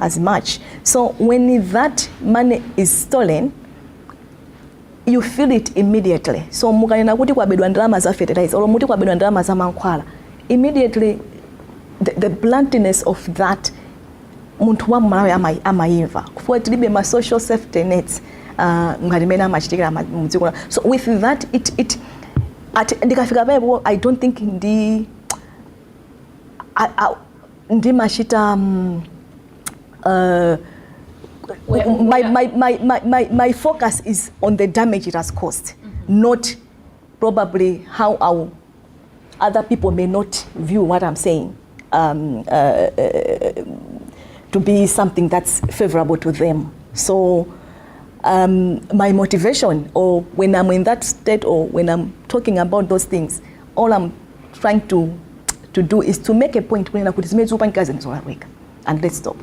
as much. So when that money is stolen, you feel it immediately. So mukanena kuti kwabedwa ndalama za fertilizer or muti kwabedwa ndalama za mankhwala, immediately the bluntness of that munthu wa Malawi amayimva kufuwa tilibe ma social safety nets ngati mene amachitikira mdziko. So with that it ndikafika pepo I don't think ndi machita my focus is on the damage it has caused, not probably how other people may not view what I'm saying to be something that's favorable to them. So my motivation, or when I'm in that state, or when I'm talking about those things, all I'm trying to do is to make a point when and let's stop.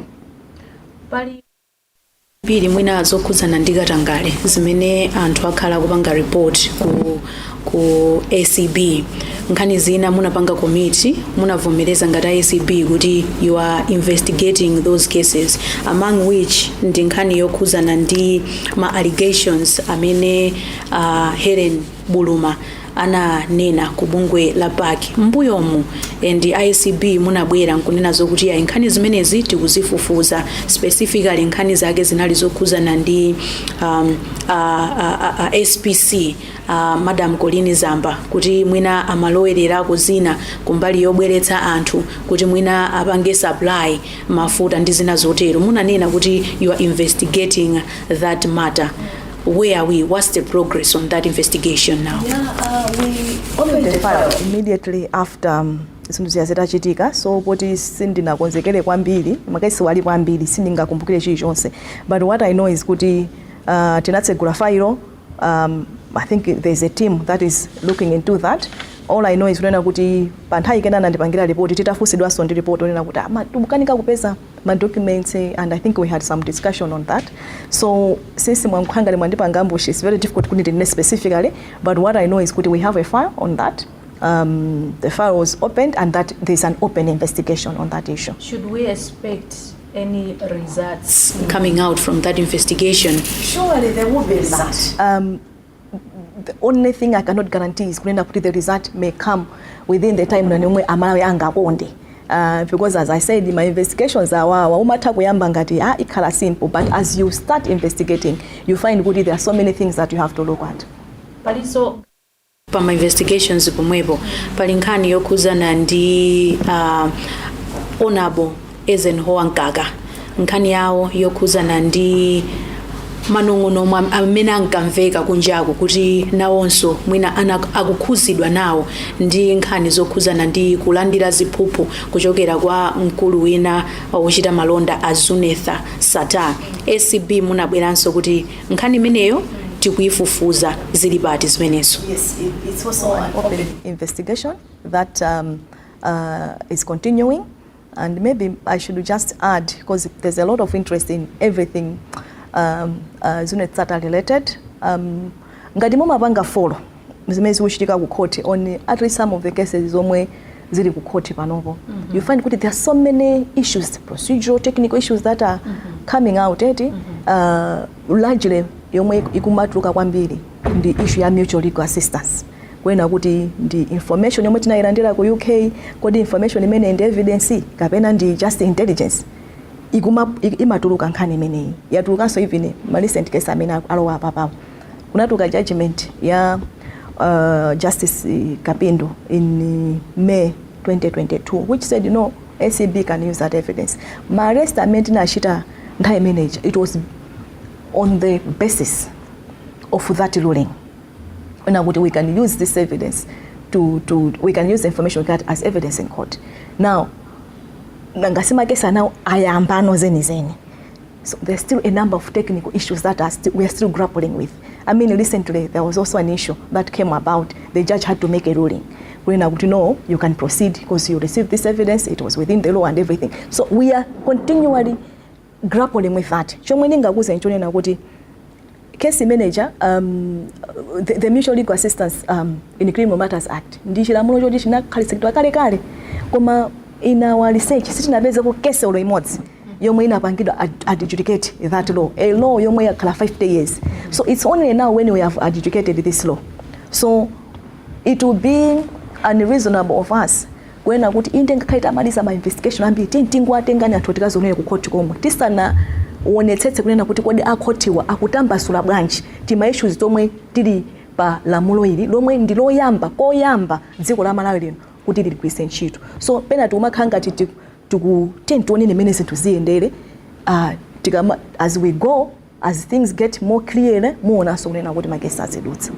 Pili mwina zokhuzana ndi katangale zimene anthu akhala kupanga report ku ACB, nkhani zina munapanga committee munavomereza ngati ACB kuti you are investigating those cases, among which ndi nkhani yokhuzana ndi ma allegations amene Helen Buluma ananena ku bungwe la paki mbuyomu, and ICB munabwera nkunena zokuti ya nkhani zimenezi tikuzifufuza, specifically nkhani zake zinali zokhuzana ndi SPC Madam Colini Zamba kuti mwina amalowererako zina kumbali yobweretsa anthu kuti mwina apange supply mafuta ndi zina zotero. Munanena kuti you are investigating that matter. Where are we? What's the progress on that investigation now? Yeah, we opened the file immediately after zinthu zitachitika, so poti sindinakonzekere kwambiri, makaisi wali kwambiri sindingakumbukire chilichonse. But what I know is kuti tinatsegula file. I think there's a team that is looking into that. All I know is kuti panthawi kenana ndipangira report titafusidwaso ndi report onena kuti tubukanika kupeza ma documents, and I think we had some discussion on that. So since mwankhangale mwandipanga ambush, it's very difficult to name specifically, but what I know is kuti we have a file on that. The file was opened and that there's an open investigation on that issue. Should we expect any results coming out from that investigation? Surely there will be results. the only thing I cannot guarantee is kunena kuti the result may come within the time nomwe Amalawi angakonde. Because as I said, my investigations are umatha kuyamba ngati ikhala simple, but as you start investigating, you find kuti there are so many things that you have to look at. Paliso pa my investigations pomwepo pali nkhani yokhuzana ndi Honorable Ezenhoa Nkaka, nkhani yawo yokhuzana ndi manong'ono amene ankamveka kunjaku kuti nawonso mwina akukhuzidwa nawo ndi nkhani zokhuzana ndi kulandira ziphuphu kuchokera kwa mkulu wina wochita malonda a Zunetha Sata. ACB munabweranso kuti nkhani imeneyo tikuyifufuza zili pati zimenezo. Yes, it's also an open investigation that is continuing, and maybe I should just add, because there's a lot of interest in everything Zunetha Sata related. Ngati mumapanga follow zimene zikuchitika ku court on at least some of the cases zomwe zili ku court panopo, you find kuti there are so many issues, procedural, technical issues that are coming out largely yomwe ikumatuluka kwambiri ndi issue ya mutual legal assistance, kwena kuti ndi information yomwe tinayilandira ku UK, kodi information imene ndi evidence kapena ndi just intelligence imatuluka nkhani imeneyi. Yatulukanso even ma recent case amene alowa apapawo kunatuluka judgment ya Justice Kapindo in May 2022 which said ACB can use that evidence. Ma arrest amene tinachita nthawi imeneyi, it was on the basis of that ruling. We can use this evidence we can use the information we got as evidence in court. Now, nangasema kesa now ayambano zeni. So there's still a number of technical issues that we are still grappling with. I mean, recently there was also an issue that came about. The judge had to make a ruling. You can proceed because you received this evidence, it was within the law and everything. So we are continually grappling with that. Case manager, the Mutual Legal Assistance in the Criminal Matters Act. In our research, sitting abeza ku case or remotes, yomwe inapangidwa adjudicate that law. A law yomwe yakhala 50 years. So it's only now when we have adjudicated this law. So it will be unreasonable of us when akuti intenga kaita amaliza ma investigation ambi tintingwa tengani atotika zonene ku court komwe. Tisana wonetsetse kunena kuti kodi akhotiwa akutambasula bwanji tima issues zomwe tili pa lamulo ili lomwe ndi loyamba koyamba dziko la Malawi lino kuti ligwise ntchito. So pena tumakhanga tikutentuonene mene zinthu ziyendere as we go, as things get more clear, muonanso kunena kuti makesi azidutsa.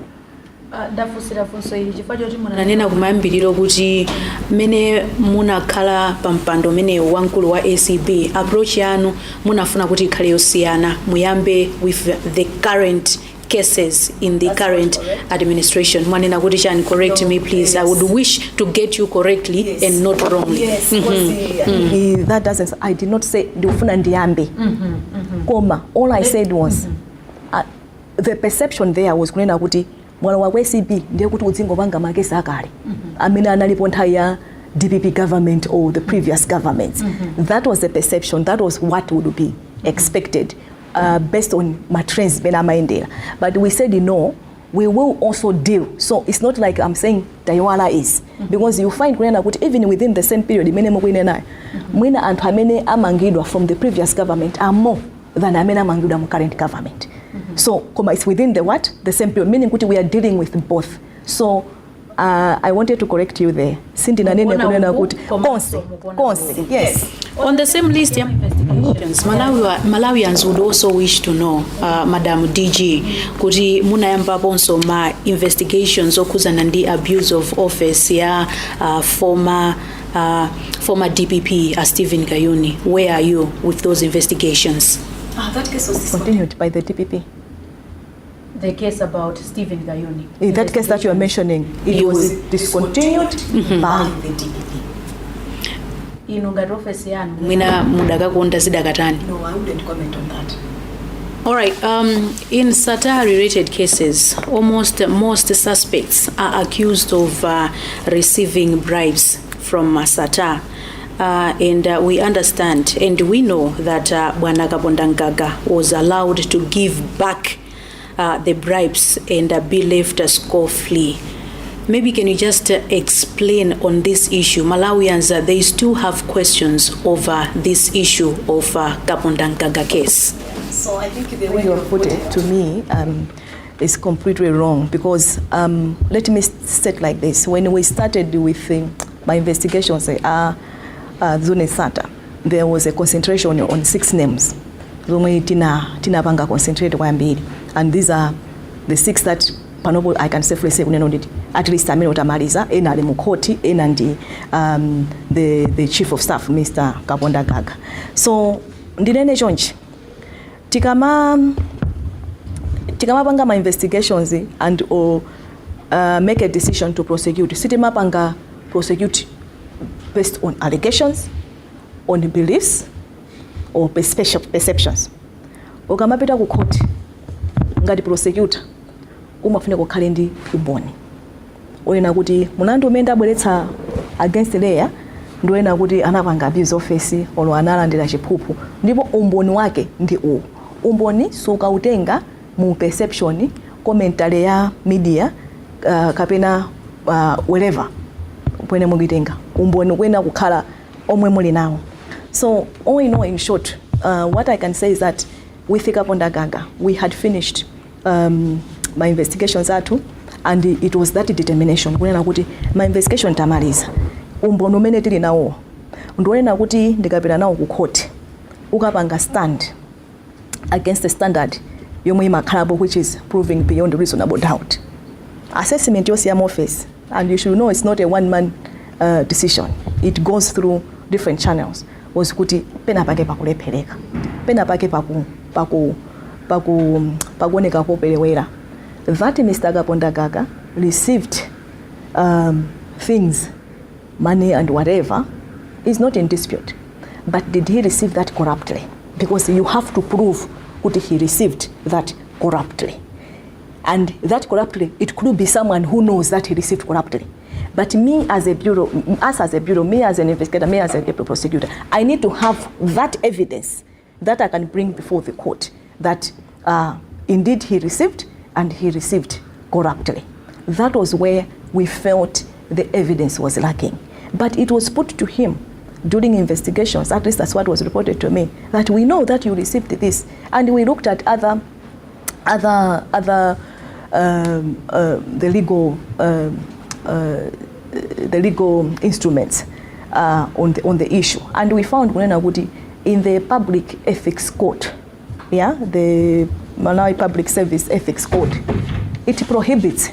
Dafunso ili chifukwa choti munanena kumayambiriro kuti mene munakhala pampando mene wamkulu wa ACB, approach yanu munafuna kuti ikhale yosiyana, muyambe with the current cases in the current administration. Mwanena kuti chani, correct me please. Yes. I would wish to get you correctly and not wrongly. Yes, that doesn't, I did not say ndifuna ndiyambe. All I said was the perception there was kunena kuti mwana wa ACB ndiye kuti udzingopanga makesi akale amene analipo nthawi ya DPP government or the previous governments. That was the perception, that was what would be expected based on my trends benamayendera. But we said no, we will also deal. So it's not like I'm saying Taiwala is, because you find kunena kuti even within the same period mene mkwinena mwina anthu amene amangidwa from the previous government are more than amene amangidwa mu current government. So it's within the same period, meaning we are dealing with both. So I wanted to correct you there. Yes. On the same list, investigations, Malawians would also wish to know, Madam DG, kuti munayamba ponso ma investigations okuzana ndi abuse of office ya former DPP Stephen Kayuni. Where are you with those investigations? That case was discontinued by the DPP. The case about Stephen Kayuni. That case that you are mentioning, it was discontinued by the DPP. Mwina mudakakonda zidakatani. No, I wouldn't comment on that. All right. In Sata-related cases, almost most suspects are accused of receiving bribes from Sata. And we understand and we know that Bwana Kabonda Ngaga was allowed to give back the bribes and be left scot-free. Maybe can you just explain on this issue? Malawians, they still have questions over this issue of Kapondangaga case. So I think the way you have put it to me is completely wrong, because let me state like this. When we started with my investigations at Zone Center, there was a concentration on 6 names. Tina Banga concentrated and these are the 6 that I can safely say at least Utamaliza, Ena Mukoti, and the Chief of Staff, Mr. Kapondangaga. So, ndinene chonchi tikama panga my investigations and make a decision to prosecute. Sitima panga prosecute based on allegations, on beliefs, or perceptions. Ukamapita ku court ngati prosecutor umafuna kukhale ndi umboni. Oyena kuti mulandu umene abweretsa against layer ndoyena kuti anapanga abuse office olo analandira chiphuphu, ndipo umboni wake ndi uwu. Umboni sukautenga mu perception, commentary ya media, kapena wherever pwene mukitenga. Umboni kwena kukhala omwe muli nawo. So all in all, in short, what I can say is that with Kapondangaga, we had finished my investigations and it was that determination. My investigation tamaliza. Umboni umene tili nawo. Ndoyena kuti ndikapita nawo ku court. Ukapanga stand against the standard yomwe imakhalabo, which is proving beyond reasonable doubt. Assessment yosi ya office, and you should know it's not a one-man decision. It goes through different channels. Was kuti pena pake pakulephereka, pena pake pakuoneka kopelewera. That Mr. Kapondangaga received things, money and whatever, is not in dispute. But did he receive that corruptly? Because you have to prove that he received that corruptly. And that corruptly, it could be someone who knows that he received corruptly. But me as a bureau, us as a bureau, me as an investigator, me as a prosecutor, I need to have that evidence that I can bring before the court that indeed he received, and he received corruptly. That was where we felt the evidence was lacking. But it was put to him during investigations, at least that's what was reported to me, that we know that you received this. And we looked at the legal instruments on the issue, and we found in the Public Ethics Code, the Malawi Public Service Ethics Code, it prohibits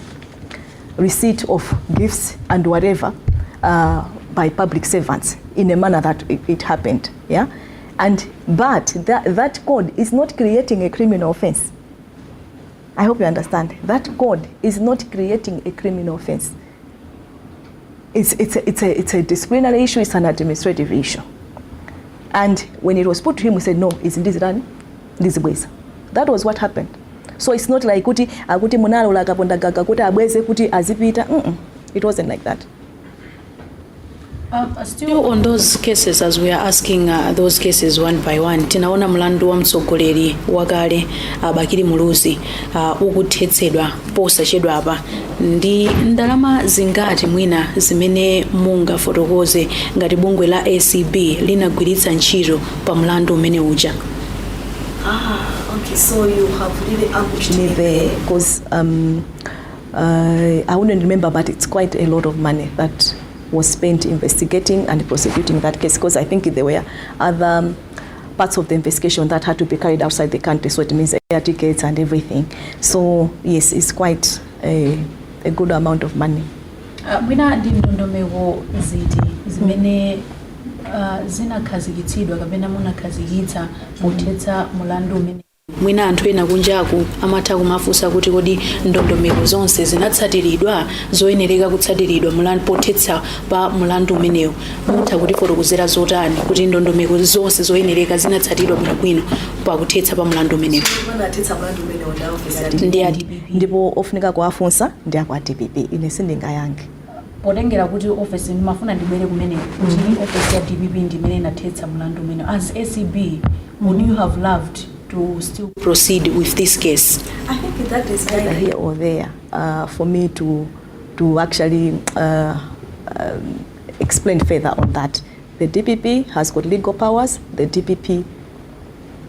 receipt of gifts and whatever by public servants in a manner that it happened, but that code is not creating a criminal offense. I hope you understand. That code is not creating a criminal offense. It's a disciplinary issue, it's an administrative issue. And when it was put to him, we said, no, it's in this run, these ways. That was what happened. So it's not like kuti munalo la Kapondangaga kuti abweze kuti azipita. It wasn't like that. Still on those cases, as we are asking those cases one by one, tinaona mlandu wa mtsogoleri wakale Bakiri Muluzi ukuthetsedwa posachedwa apa. Ndi ndalama zingati mwina zimene munga fotokoze ngati bungwe la ACB linagwiritsa ntchito pa mlandu umene uja? Okay, so you have really ambushed me there, because I wouldn't remember, but it's quite a lot of money that was spent investigating and prosecuting that case, because I think there were other parts of the investigation that had to be carried outside the country, so it means air tickets and everything. So yes, it's quite a good amount of money. Mwina ndi ndondomeko ziti zimene zinakhazikitsidwa kapena munakhazikitsa pothetsa mulandu umene mwina anthu ena kunjaku amatha kumafunsa kuti kodi ndondomeko zonse zinatsatiridwa zoyenereka kutsatiridwa mulandu pothetsa pa mulandu umenewu? Mutha kuti fotokozera zotani kuti ndondomeko zonse zoyenereka zinatsatiridwa bwinobwino pa kuthetsa pa mulandu umenewu? Ndi DPP ndipo ofunika kuwafunsa ndi akwa DPP, ine sindingayankhe. Potengera kuti office ndimafuna ndibwere kumene kuti office ya DPP ndimene inathetsa mulandu umene, as ACB, would you have loved to still proceed with this case? I think that is either here or there for me to actually explain further on that. The DPP has got legal powers. The DPP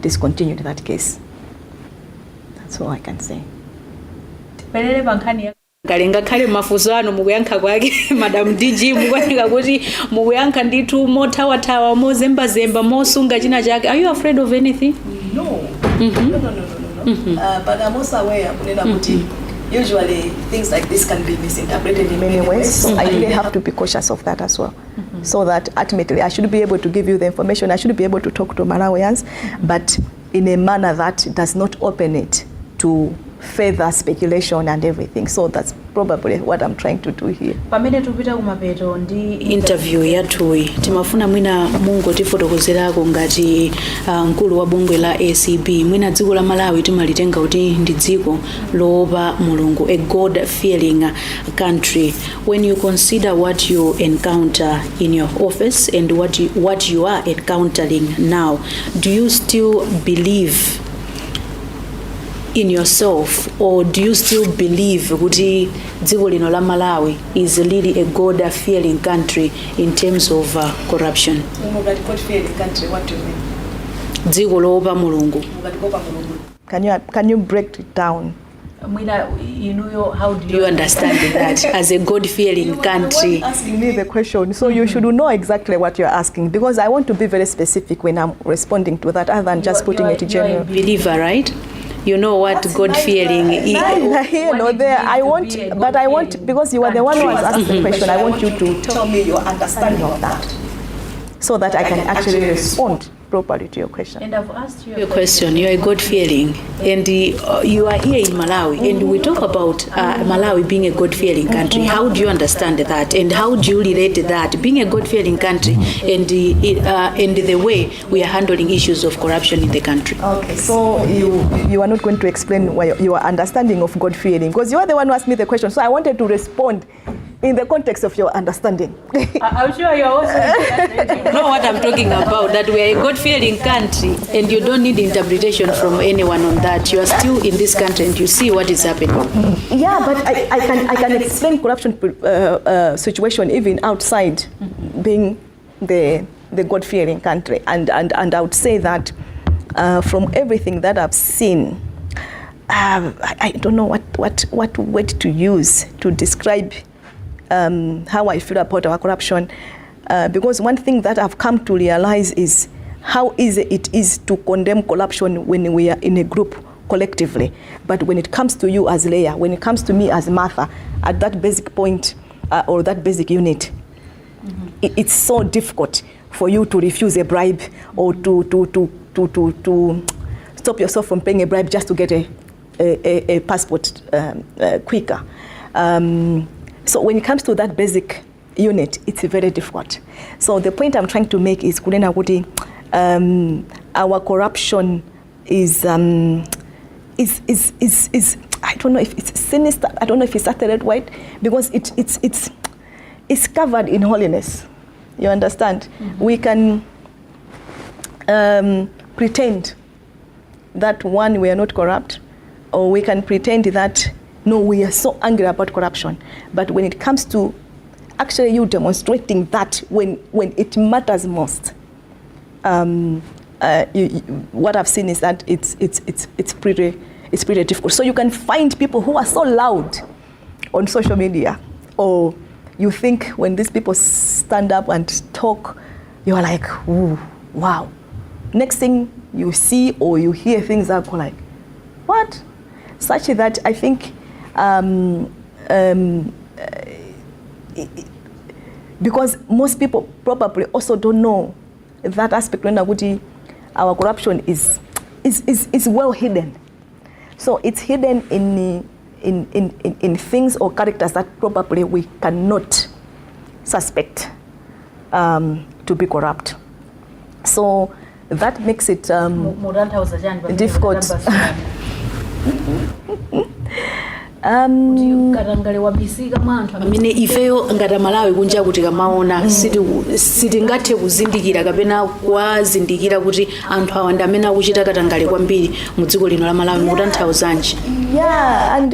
discontinued that case. That's all I can say. Galenga kale mafuzo ano mubuyanka kwake Madam DG mugwanika kuti mubuyanka nditu motawatawa mozembazemba mosunga china chake. Are you afraid of anything? No. No. But I'm also aware kuti usually things like this can be misinterpreted in many ways, so I really have to be cautious of that as well. So that ultimately I should be able to give you the information, I should be able to talk to Malawians, but in a manner that does not open it to further speculation and everything. So that's probably what I'm trying to do here. Pamene tupita kumapeto ndi interview yathuyi timafuna mwina mungu tifotokozerako ngati mkulu wa bungwe la ACP mwina dziko la Malawi timalitenga kuti ndi dziko loopa mulungu, a God fearing country. When you consider what you encounter in your office and what you are encountering now, do you still believe in yourself, or do you still believe kuti dziko lino la Malawi is really a God-fearing country in terms of corruption? God-fearing country, what do you mean? Dziko loopa mulungu. Can you break it down? How do you understand that as a God-fearing country? You're asking me the question, so you should know exactly what you're asking, because I want to be very specific when I'm responding to that, other than just putting it general. You're a believer, right? You know what God-fearing is. Neither here nor there. I want, because you are the one who has asked the question, I want you to tell me your understanding of that, so that I can actually respond properly to your question. And I've asked you a question. You're a God-fearing, and you are here in Malawi, and we talk about Malawi being a God-fearing country. How do you understand that, and how do you relate that, being a God-fearing country, and the way we are handling issues of corruption in the country? Okay, so you are not going to explain your understanding of God-fearing, because you are the one who asked me the question, so I wanted to respond in the context of your understanding. I'm sure you're also you know what I'm talking about, that we are a God-fearing country and you don't need interpretation from anyone on that. You are still in this country and you see what is happening. Yeah, but I can explain corruption situation even outside being the God-fearing country. And I would say that from everything that I've seen, I don't know what word to use to describe how I feel about our corruption, because one thing that I've come to realize is how easy it is to condemn corruption when we are in a group collectively, but when it comes to you as Leah, when it comes to me as Martha, at that basic point or that basic unit, it's so difficult for you to refuse a bribe or to stop yourself from paying a bribe just to get a passport quicker. So when it comes to that basic unit, it's very difficult. So the point I'm trying to make is, our corruption is I don't know if it's sinister. I don't know if it's uttered right, because it's covered in holiness. You understand? We can pretend that one, we are not corrupt, or we can pretend that no, we are so angry about corruption. But when it comes to actually you demonstrating that when it matters most, what I've seen is that it's pretty difficult. So you can find people who are so loud on social media, or you think when these people stand up and talk, you are like, ooh, wow. Next thing you see or you hear things that go like, what? Such that I think because most people probably also don't know that aspect when our corruption is well hidden. So it's hidden in things or characters that probably we cannot suspect to be corrupt. So that makes it difficult. katangale wabisika mwanthu amene ifeyo ngati Malawi kunja kuti kamaona sitingathe kuzindikira kapena kwazindikira kuti anthu awa ndi amene akuchita katangale kwambiri mu dziko lino la Malawi mukutanthauzanji? And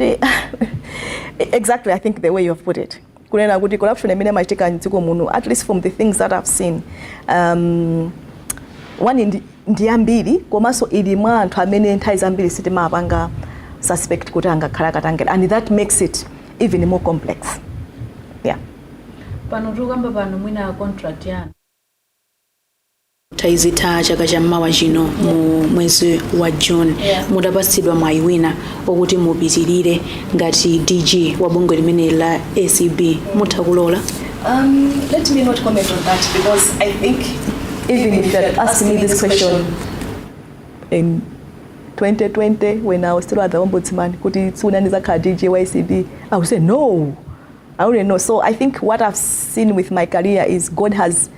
exactly, I think the way you have put it. Kunena kuti corruption imene machitika mdziko muno, at least from the things that I've seen, one ndi ambiri komanso ili mwa anthu amene nthawi zambiri sitimapanga suspect kuti angakhala katangale, and that makes it even more complex. Yeah. Pano tukamba pano mwina contract yana taizita chaka cha mmawa chino mu mwezi wa June, mudapatsidwa mwayi wina okuti mupitirire ngati DG wa bungwe limene la ACB, muthakulola? Let me not comment on that, because I think even if you had asked me this question in 2020 when I was still at the Ombudsman, kuti tsuna ndizakhala DG wa ACB, I would say no. I wouldn't know. So I think what I've seen with my career is God has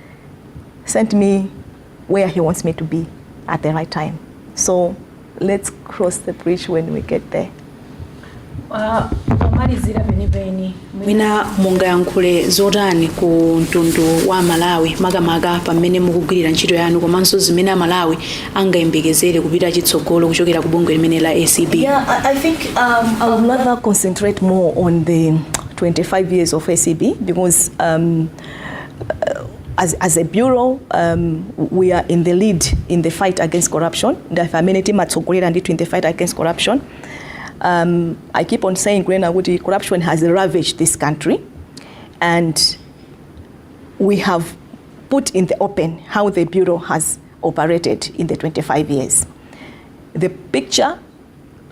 sent me where He wants me to be at the right time. So let's cross the bridge when we get there. Mwina mungayankhule zotani ku mtundu wa Malawi makamaka pamene mukugwirira ntchito yanu komanso zimene Malawi angayembekezere kupita chitsogolo kuchokera ku bungwe limene la ACB? Yeah, I think I would rather concentrate more on the 25 years of ACB, because as a bureau, we are in the lead in the fight against corruption. The community matsogolera ndithu in the fight against corruption. I keep on saying corruption has ravaged this country, and we have put in the open how the bureau has operated in the 25 years. The picture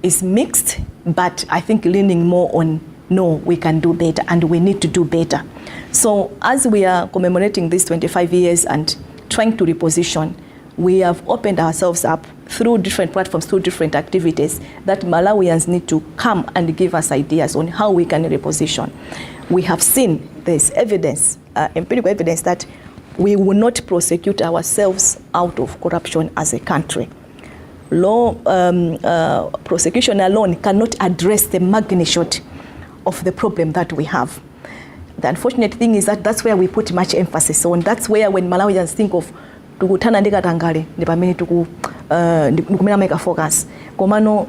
is mixed, but I think leaning more on no, we can do better and we need to do better. So as we are commemorating these 25 years and trying to reposition, we have opened ourselves up through different platforms, through different activities, that Malawians need to come and give us ideas on how we can reposition. We have seen there's evidence, empirical evidence, that we will not prosecute ourselves out of corruption as a country. Law prosecution alone cannot address the magnitude of the problem that we have. The unfortunate thing is that that's where we put much emphasis on. That's where when Malawians think of tukutana ndi katangale ndi pamene ndikumena make a focus. Komano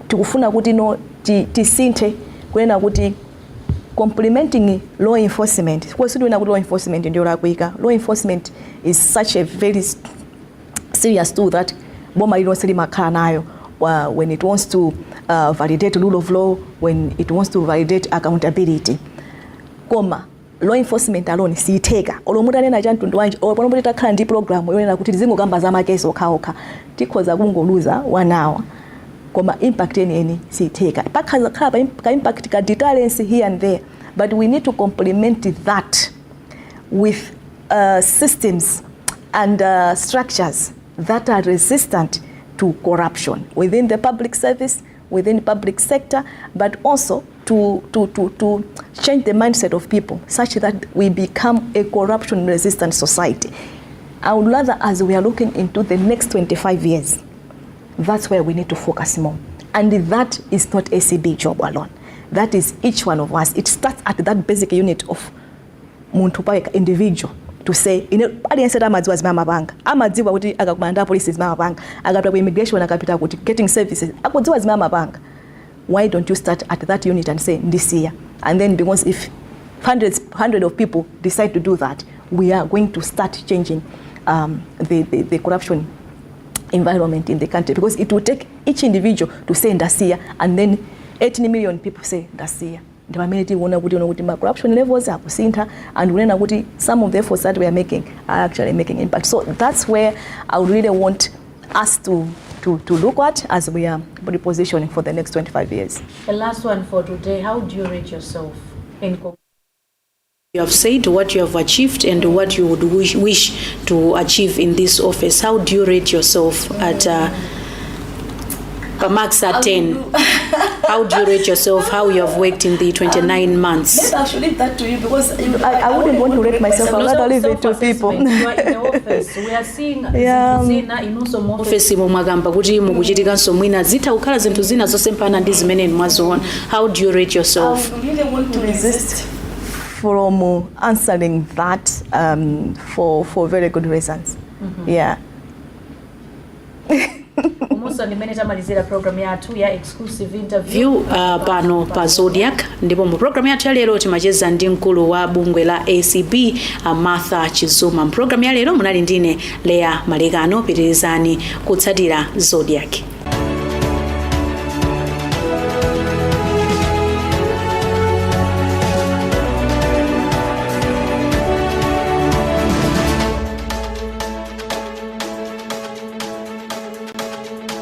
tikufuna kuti no tisinthe kunena kuti complementing law enforcement. Kwa sababu na law enforcement ndio lakuika. Law enforcement is such a very serious tool that boma lilonse limakhala nayo when it wants to validate rule of law, when it wants to validate accountability. Koma law enforcement alone siiteka olomuta nena cha mtundu wanje olomuta takhala ndi program yonena kuti zingokamba za makeso okhaokha tikhoza kungoluza 1 hour, koma impact eni siiteka pakhala ka impact ka deterrence here and there, but we need to complement that with systems and structures that are resistant to corruption within the public service, within the public sector, but also to change the mindset of people such that we become a corruption-resistant society. I would rather, as we are looking into the next 25 years, that's where we need to focus more. And that is not ACB job alone. That is each one of us. It starts at that basic unit of muntu pa individual to say, audience amadziwa zimamapanga, amadziwa kuti akakumanda police zimamapanga, akapita ku immigration akapita kuti getting services, akudziwa zimamapanga. Why don't you start at that unit and say this year? And then, because if hundreds of people decide to do that, we are going to start changing the corruption environment in the country, because it will take each individual to say Ndasia, and then 18 million people say Ndasia. The community wona kuti corruption levels are kusinta, and unena kuti some of the efforts that we are making are actually making impact. So that's where I would really want us to look at as we are repositioning for the next 25 years. The last one for today, how do you rate yourself in you have said what you have achieved and what you would wish to achieve in this office? How do you rate yourself at Max at 10. How do you rate yourself? How you have worked in the 29 months? Maybe I should leave that to you because I wouldn't want to rate myself. I'd rather leave it to people. You are in the office. We are seeing zina inuso mu office mwagamba kuti mukuchitikanso mwina zitha kukhala zinthu zina zosempana ndi zimene mwaziona. How do you rate yourself? I really want to resist from answering that for very good reasons. Yeah. Umusa ndimene tamalizira program yathu ya exclusive interview pano pa Zodiac, ndipo mu program yathu ya lero timacheza ndi mkulu wa bungwe la ACB Martha Chizuma. Program ya lero munali ndine Lea Malekano. Pitirizani kutsatira Zodiac.